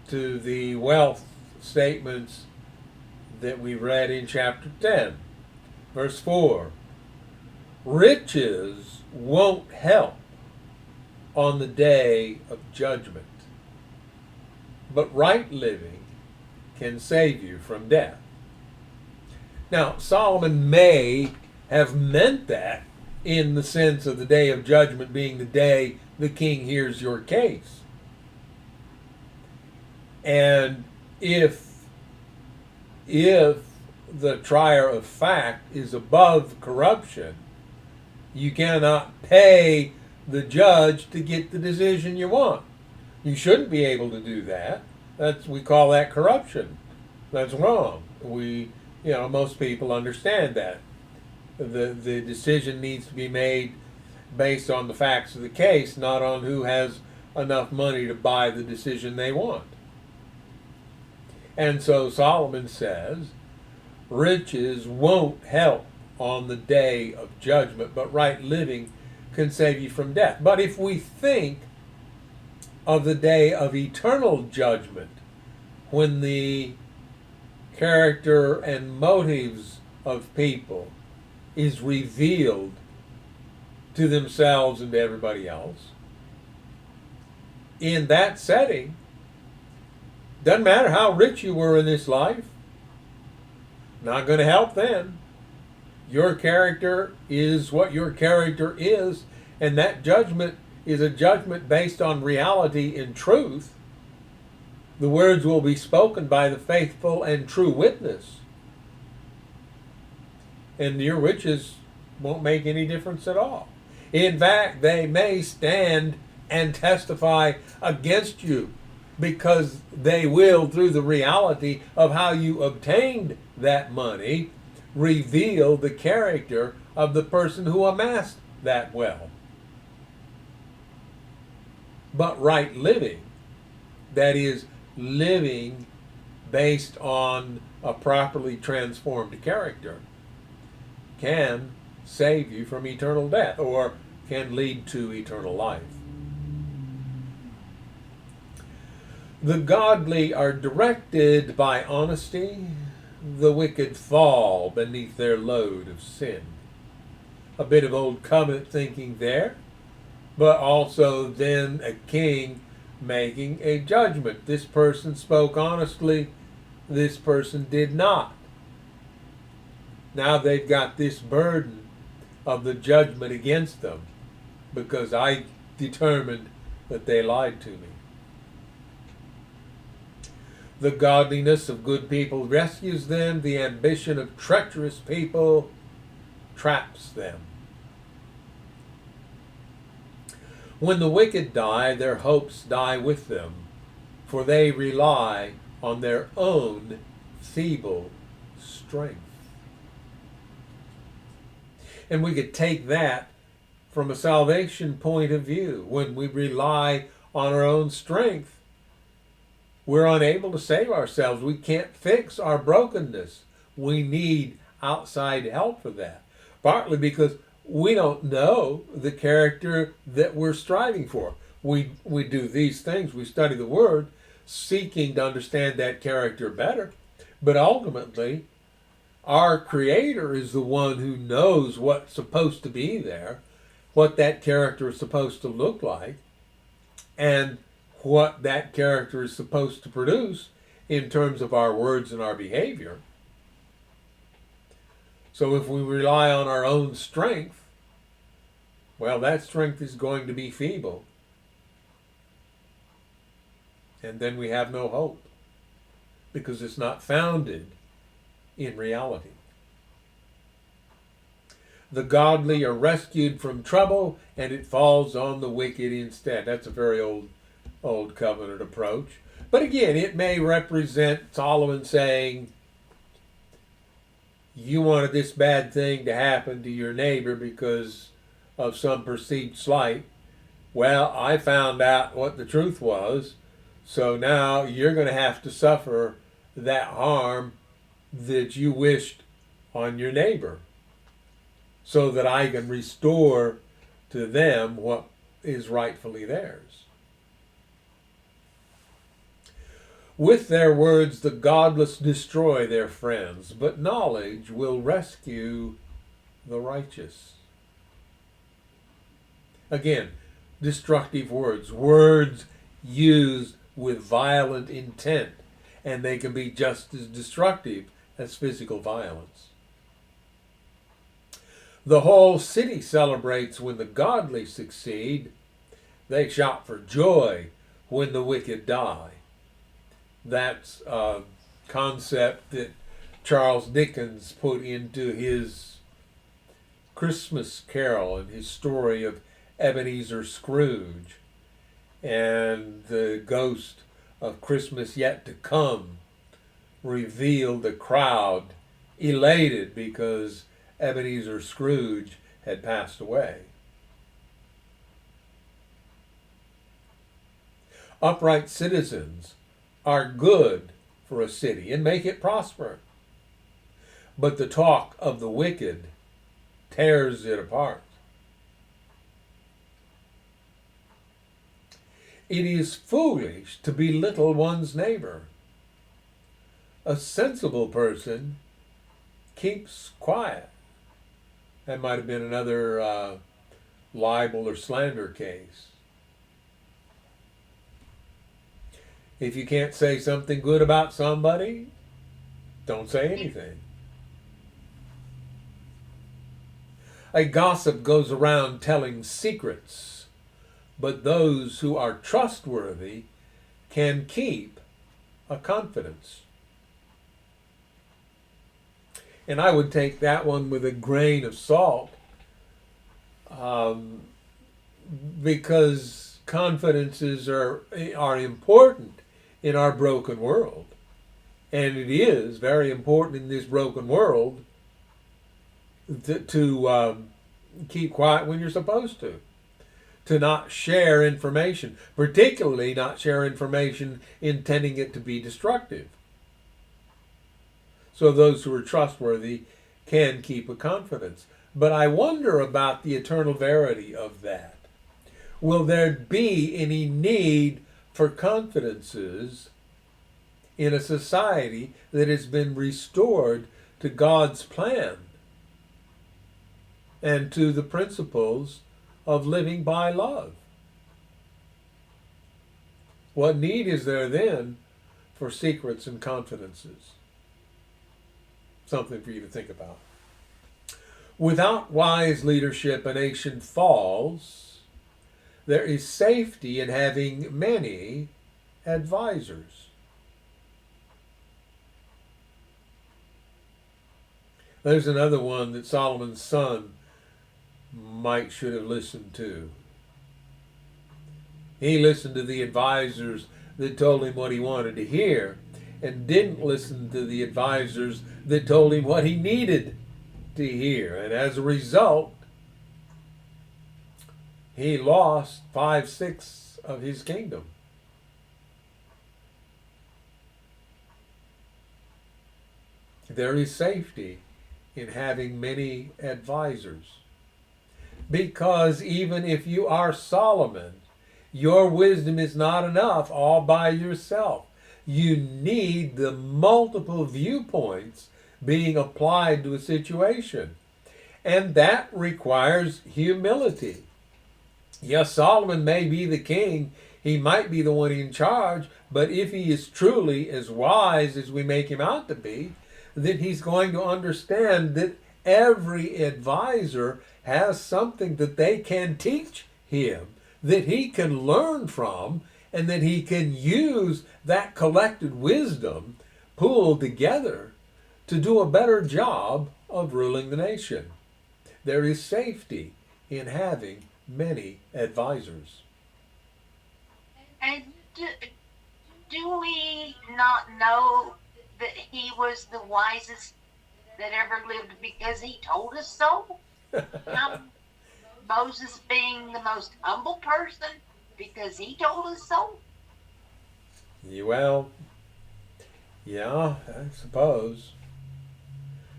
to the wealth statements that we read in chapter 10. Verse 4, riches won't help on the day of judgment, but right living can save you from death. Now, Solomon may have meant that in the sense of the day of judgment being the day the king hears your case. And if the trier of fact is above corruption, you cannot pay the judge to get the decision you want. You shouldn't be able to do that. We call that corruption. That's wrong. Most people understand that. The decision needs to be made based on the facts of the case, not on who has enough money to buy the decision they want. And so Solomon says, riches won't help on the day of judgment, but right living can save you from death. But if we think of the day of eternal judgment, when the character and motives of people is revealed to themselves and to everybody else, in that setting, doesn't matter how rich you were in this life, not going to help then. Your character is what your character is, and that judgment is a judgment based on reality and truth. The words will be spoken by the faithful and true witness. And your riches won't make any difference at all. In fact, they may stand and testify against you, because they will, through the reality of how you obtained that money, reveal the character of the person who amassed that wealth. But right living, that is, living based on a properly transformed character, can save you from eternal death, or can lead to eternal life. The godly are directed by honesty. The wicked fall beneath their load of sin. A bit of old covenant thinking there, but also then a king making a judgment. This person spoke honestly, this person did not. Now they've got this burden of the judgment against them, because I determined that they lied to me. The godliness of good people rescues them. The ambition of treacherous people traps them. When the wicked die, their hopes die with them, for they rely on their own feeble strength. And we could take that from a salvation point of view. When we rely on our own strength, we're unable to save ourselves. We can't fix our brokenness. We need outside help for that. Partly because we don't know the character that we're striving for. We do these things. We study the Word, seeking to understand that character better. But ultimately, our Creator is the one who knows what's supposed to be there, what that character is supposed to look like, and what that character is supposed to produce in terms of our words and our behavior. So if we rely on our own strength, well, that strength is going to be feeble. And then we have no hope, because it's not founded in reality. The godly are rescued from trouble, and it falls on the wicked instead. That's a very old covenant approach. But again, it may represent Solomon saying, you wanted this bad thing to happen to your neighbor because of some perceived slight. Well, I found out what the truth was, so now you're going to have to suffer that harm that you wished on your neighbor, so that I can restore to them what is rightfully theirs. With their words, the godless destroy their friends, but knowledge will rescue the righteous. Again, destructive words, words used with violent intent, and they can be just as destructive as physical violence. The whole city celebrates when the godly succeed. They shout for joy when the wicked die. That's a concept that Charles Dickens put into his Christmas Carol and his story of Ebenezer Scrooge, and the ghost of Christmas yet to come revealed the crowd elated because Ebenezer Scrooge had passed away. Upright citizens are good for a city and make it prosper, but the talk of the wicked tears it apart. It is foolish to belittle one's neighbor. A sensible person keeps quiet. That might have been another libel or slander case. If you can't say something good about somebody, don't say anything. A gossip goes around telling secrets, but those who are trustworthy can keep a confidence. And I would take that one with a grain of salt, because confidences are important in our broken world. And it is very important in this broken world to keep quiet when you're supposed to not share information, particularly not share information intending it to be destructive. So those who are trustworthy can keep a confidence. But I wonder about the eternal verity of that. Will there be any need for confidences in a society that has been restored to God's plan and to the principles of living by love? What need is there then for secrets and confidences? Something for you to think about. Without wise leadership, a nation falls. There is safety in having many advisors. There's another one that Solomon's son should have listened to. He listened to the advisors that told him what he wanted to hear, and didn't listen to the advisors that told him what he needed to hear. And as a result, he lost 5/6 of his kingdom. There is safety in having many advisors, because even if you are Solomon, your wisdom is not enough all by yourself. You need the multiple viewpoints being applied to a situation. And that requires humility. Yes, Solomon may be the king, he might be the one in charge, but if he is truly as wise as we make him out to be, then he's going to understand that every advisor has something that they can teach him, that he can learn from, and that he can use that collected wisdom pooled together to do a better job of ruling the nation. There is safety in having many advisors. And do we not know that he was the wisest that ever lived because he told us so? Moses being the most humble person because he told us so? Well, yeah, I suppose.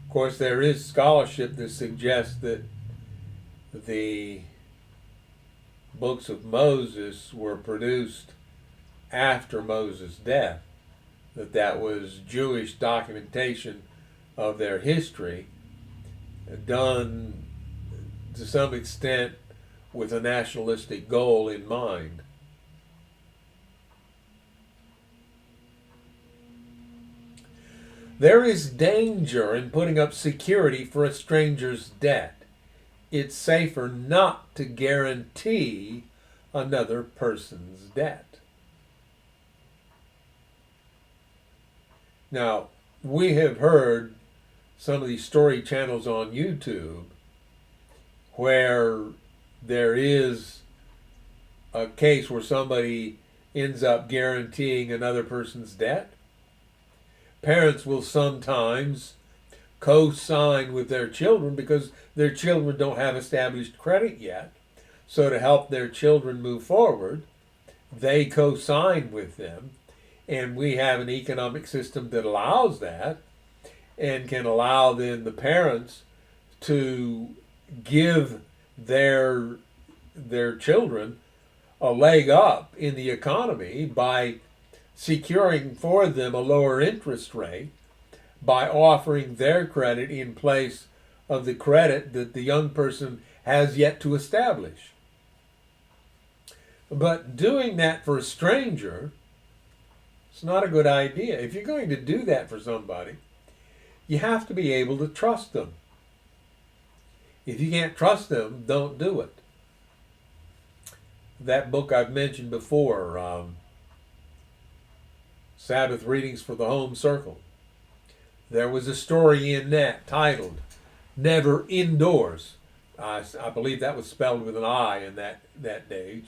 Of course, there is scholarship that suggests that the books of Moses were produced after Moses' death, that was Jewish documentation of their history, done to some extent with a nationalistic goal in mind. There is danger in putting up security for a stranger's debt. It's safer not to guarantee another person's debt. Now, we have heard some of these story channels on YouTube where there is a case where somebody ends up guaranteeing another person's debt. Parents will sometimes co-sign with their children because their children don't have established credit yet. So to help their children move forward, they co-sign with them. And we have an economic system that allows that and can allow then the parents to give their children a leg up in the economy by securing for them a lower interest rate, by offering their credit in place of the credit that the young person has yet to establish. But doing that for a stranger, it's not a good idea. If you're going to do that for somebody, you have to be able to trust them. If you can't trust them, don't do it. That book I've mentioned before, Sabbath Readings for the Home Circle, there was a story in that titled Never Indoors. I believe that was spelled with an I in that age.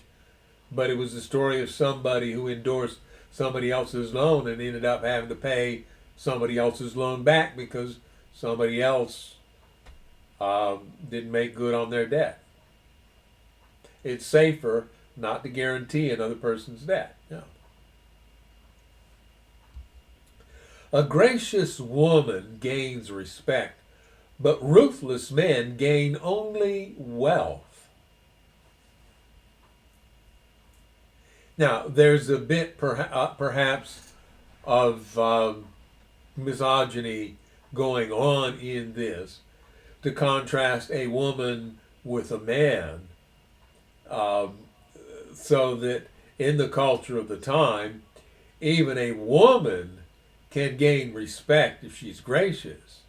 But it was the story of somebody who endorsed somebody else's loan and ended up having to pay somebody else's loan back because somebody else didn't make good on their debt. It's safer not to guarantee another person's debt. Yeah. A gracious woman gains respect, but ruthless men gain only wealth. Now, there's a bit perhaps of misogyny going on in this to contrast a woman with a man, so that in the culture of the time, even a woman can gain respect if she's gracious,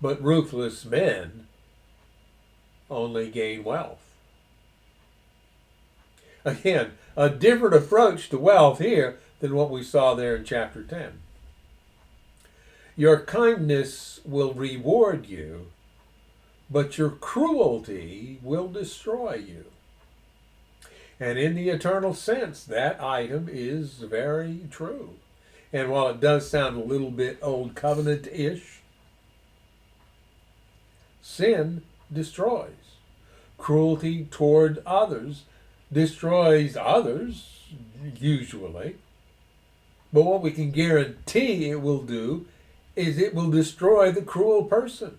but ruthless men only gain wealth. Again, a different approach to wealth here than what we saw there in chapter 10. Your kindness will reward you, but your cruelty will destroy you. And in the eternal sense, that item is very true. And while it does sound a little bit old covenant-ish, sin destroys. Cruelty toward others destroys others, usually. But what we can guarantee it will do is it will destroy the cruel person.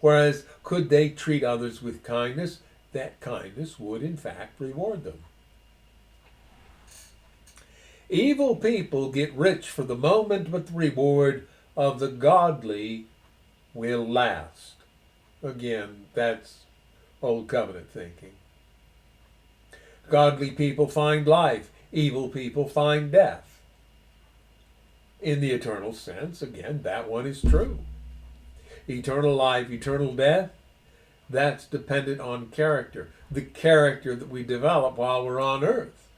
Whereas, could they treat others with kindness, that kindness would in fact reward them. Evil people get rich for the moment, but the reward of the godly will last. Again, that's old covenant thinking. Godly people find life, evil people find death. In the eternal sense, again, that one is true. Eternal life, eternal death, that's dependent on character, the character that we develop while we're on earth.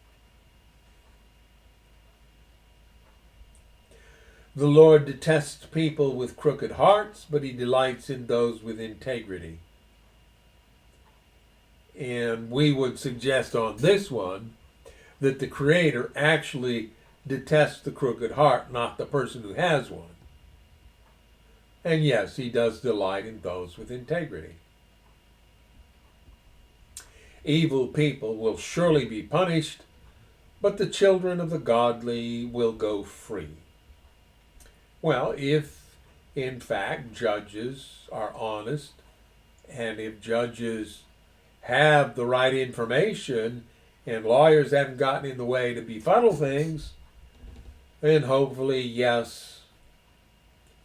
The Lord detests people with crooked hearts, but he delights in those with integrity. And we would suggest on this one that the Creator actually detests the crooked heart, not the person who has one. And yes, he does delight in those with integrity. Evil people will surely be punished, but the children of the godly will go free. Well, if in fact judges are honest, and if judges have the right information, and lawyers haven't gotten in the way to befuddle things, then hopefully, yes,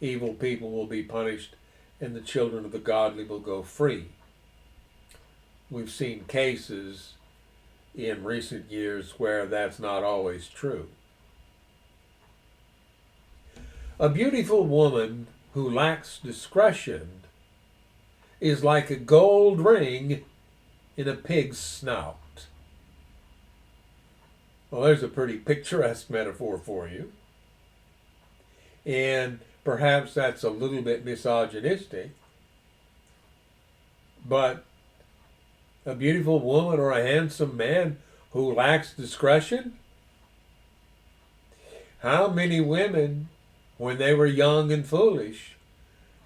evil people will be punished, and the children of the godly will go free. We've seen cases in recent years where that's not always true. A beautiful woman who lacks discretion is like a gold ring in a pig's snout. Well, there's a pretty picturesque metaphor for you. And perhaps that's a little bit misogynistic, but a beautiful woman or a handsome man who lacks discretion? How many women, when they were young and foolish,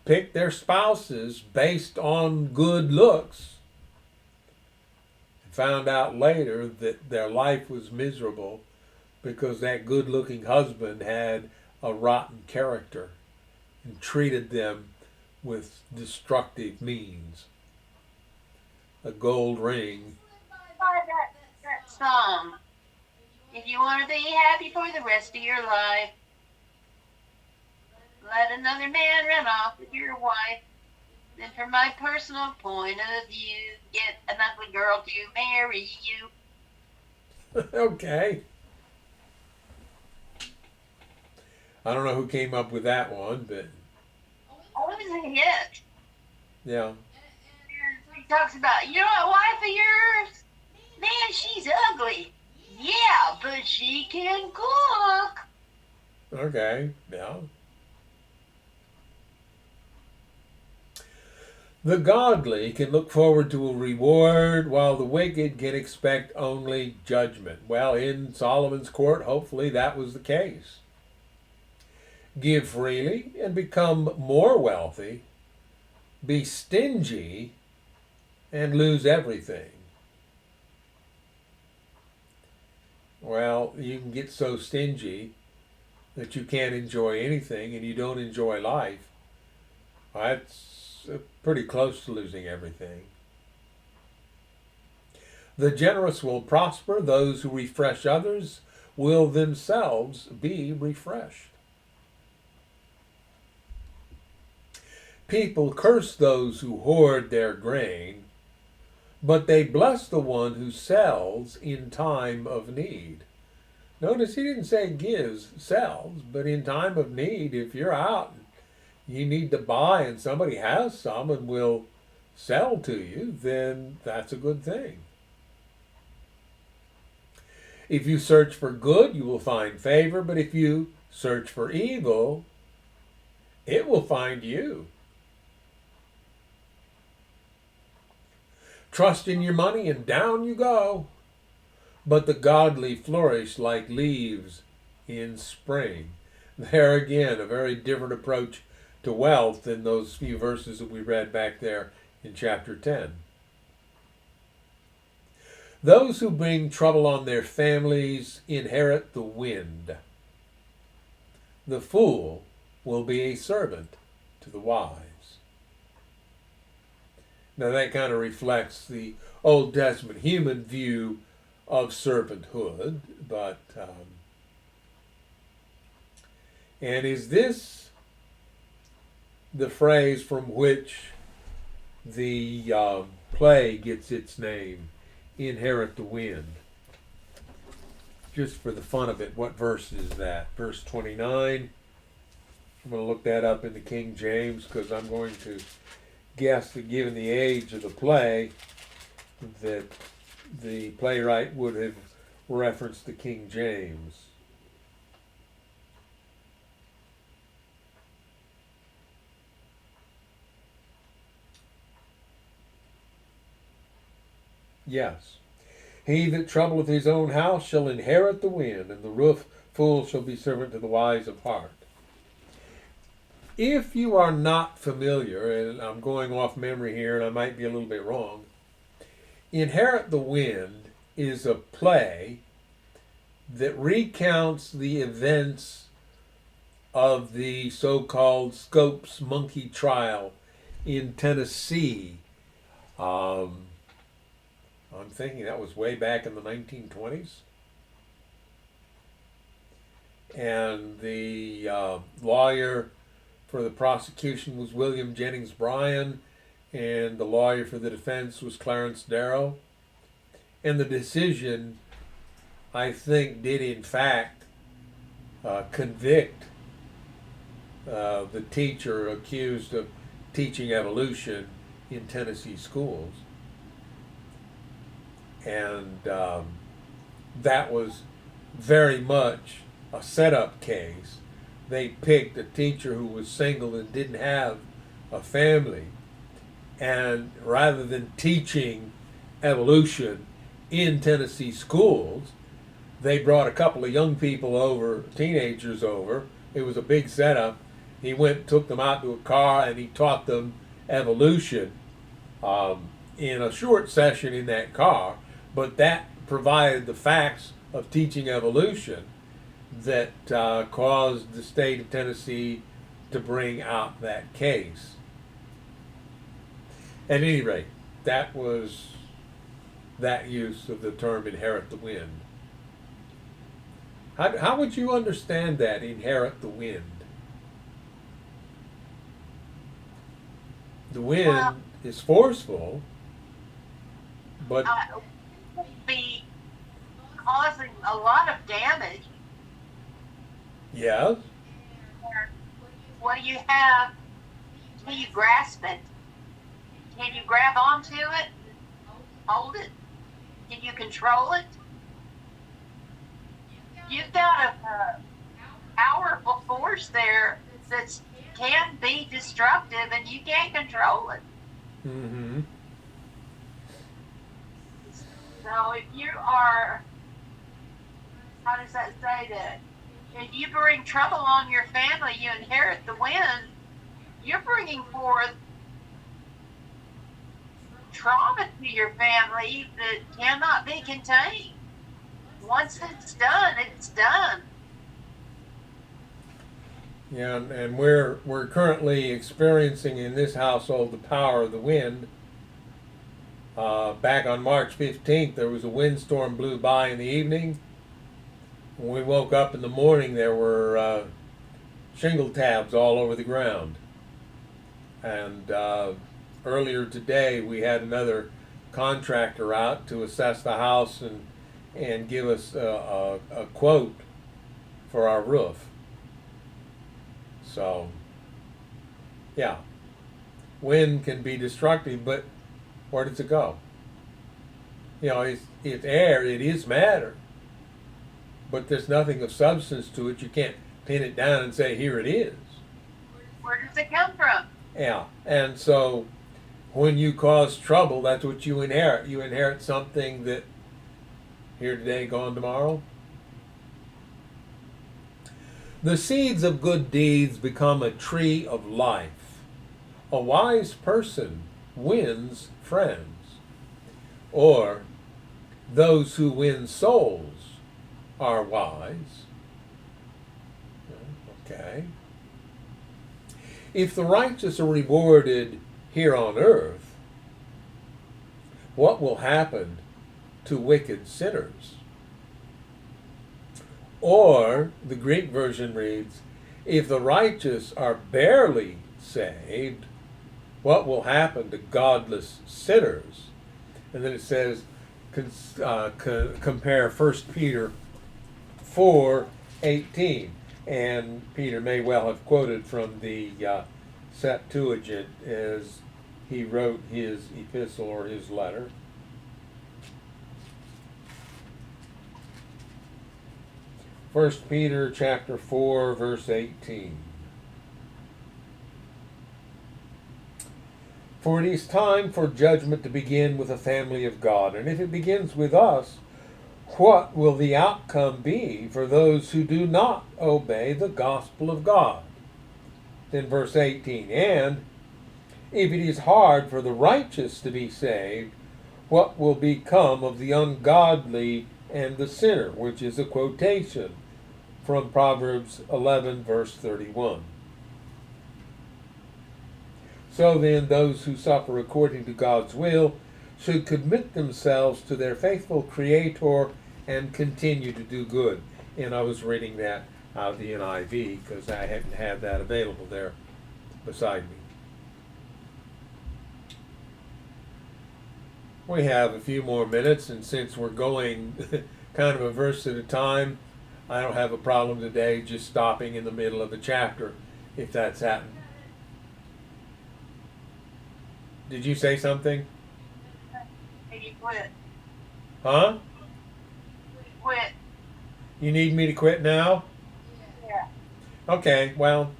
picked their spouses based on good looks and found out later that their life was miserable because that good-looking husband had a rotten character and treated them with destructive means. a gold ring. By that song. If you want to be happy for the rest of your life, let another man run off with your wife. Then, from my personal point of view, get an ugly girl to marry you. Okay. I don't know who came up with that one, but Oh, it was a hit. yeah. He talks about, you know what wife of yours? Man, she's ugly. Yeah, but she can cook. Okay. Yeah. The godly can look forward to a reward, while the wicked can expect only judgment. Well, in Solomon's court, hopefully that was the case. Give freely and become more wealthy. Be stingy and lose everything. Well, you can get so stingy that you can't enjoy anything and you don't enjoy life. That's pretty close to losing everything. The generous will prosper. Those who refresh others will themselves be refreshed. People curse those who hoard their grain, but they bless the one who sells in time of need. Notice he didn't say gives, sells, but in time of need, if you're out and you need to buy and somebody has some and will sell to you, then that's a good thing. If you search for good, you will find favor, but if you search for evil, it will find you. Trust in your money and down you go. But the godly flourish like leaves in spring. There again, a very different approach to wealth than those few verses that we read back there in chapter 10. Those who bring trouble on their families inherit the wind. The fool will be a servant to the wise. Now that kind of reflects the Old Testament human view of servanthood, but and is this the phrase from which the play gets its name, inherit the wind? Just for the fun of it, what verse is that? Verse 29. I'm going to look that up in the King James because I'm going to guess that given the age of the play that the playwright would have referenced the King James. Yes. He that troubleth his own house shall inherit the wind, and the roof fool shall be servant to the wise of heart. If you are not familiar, and I'm going off memory here and I might be a little bit wrong, Inherit the Wind is a play that recounts the events of the so-called Scopes monkey trial in Tennessee. I'm thinking that was way back in the 1920s. And the lawyer for the prosecution was William Jennings Bryan, and the lawyer for the defense was Clarence Darrow. And the decision, I think, did in fact convict the teacher accused of teaching evolution in Tennessee schools. And that was very much a setup case. They picked a teacher who was single and didn't have a family, and rather than teaching evolution in Tennessee schools, they brought a couple of young people over, teenagers over. It was a big setup. He went, took them out to a car, and he taught them evolution in a short session in that car. But that provided the facts of teaching evolution that caused the state of Tennessee to bring out that case. At any rate, that was that use of the term inherit the wind. How would you understand that, inherit the wind? The Well, wind is forceful, but be causing a lot of damage. yes. What do you have? Can you grasp it? Can you grab onto it? Hold it? Can you control it? You've got a powerful force there that can be destructive, and you can't control it. Mm-hmm. So if you are, how does that say that? If you bring trouble on your family, you inherit the wind. You're bringing forth trauma to your family that cannot be contained. Once it's done, it's done. Yeah, and we're currently experiencing in this household the power of the wind. Back on March 15th, there was a windstorm blew by in the evening. When we woke up in the morning, there were shingle tabs all over the ground. And earlier today, we had another contractor out to assess the house and give us a quote for our roof. So, yeah, wind can be destructive, but where does it go? You know, it's air, it is matter, but there's nothing of substance to it. You can't pin it down and say, here it is. Where does it come from? Yeah, and so when you cause trouble, that's what you inherit. You inherit something that here today, gone tomorrow. The seeds of good deeds become a tree of life. A wise person wins friends. Or, those who win souls are wise. Okay. If the righteous are rewarded here on earth, what will happen to wicked sinners? Or, the Greek version reads, if the righteous are barely saved, what will happen to godless sinners? And then it says, compare 1 Peter 4:18. And Peter may well have quoted from the Septuagint as he wrote his epistle or his letter. 1 Peter chapter 4, verse 18. For it is time for judgment to begin with the family of God. And if it begins with us, what will the outcome be for those who do not obey the gospel of God? Then verse 18. And if it is hard for the righteous to be saved, what will become of the ungodly and the sinner? Which is a quotation from Proverbs 11, verse 31. So then, those who suffer according to God's will should commit themselves to their faithful Creator and continue to do good. And I was reading that out of the NIV because I hadn't had that available there beside me. We have a few more minutes, and since we're going kind of a verse at a time, I don't have a problem today just stopping in the middle of a chapter if that's happened. Did you say something? Hey, you quit. Huh? Quit. You need me to quit now? Yeah. Okay, well,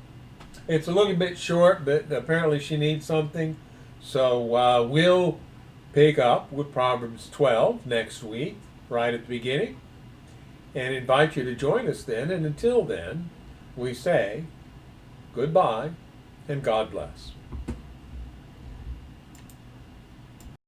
it's a little bit short, but apparently she needs something. So we'll pick up with Proverbs 12 next week, right at the beginning, and invite you to join us then. And until then, we say goodbye and God bless.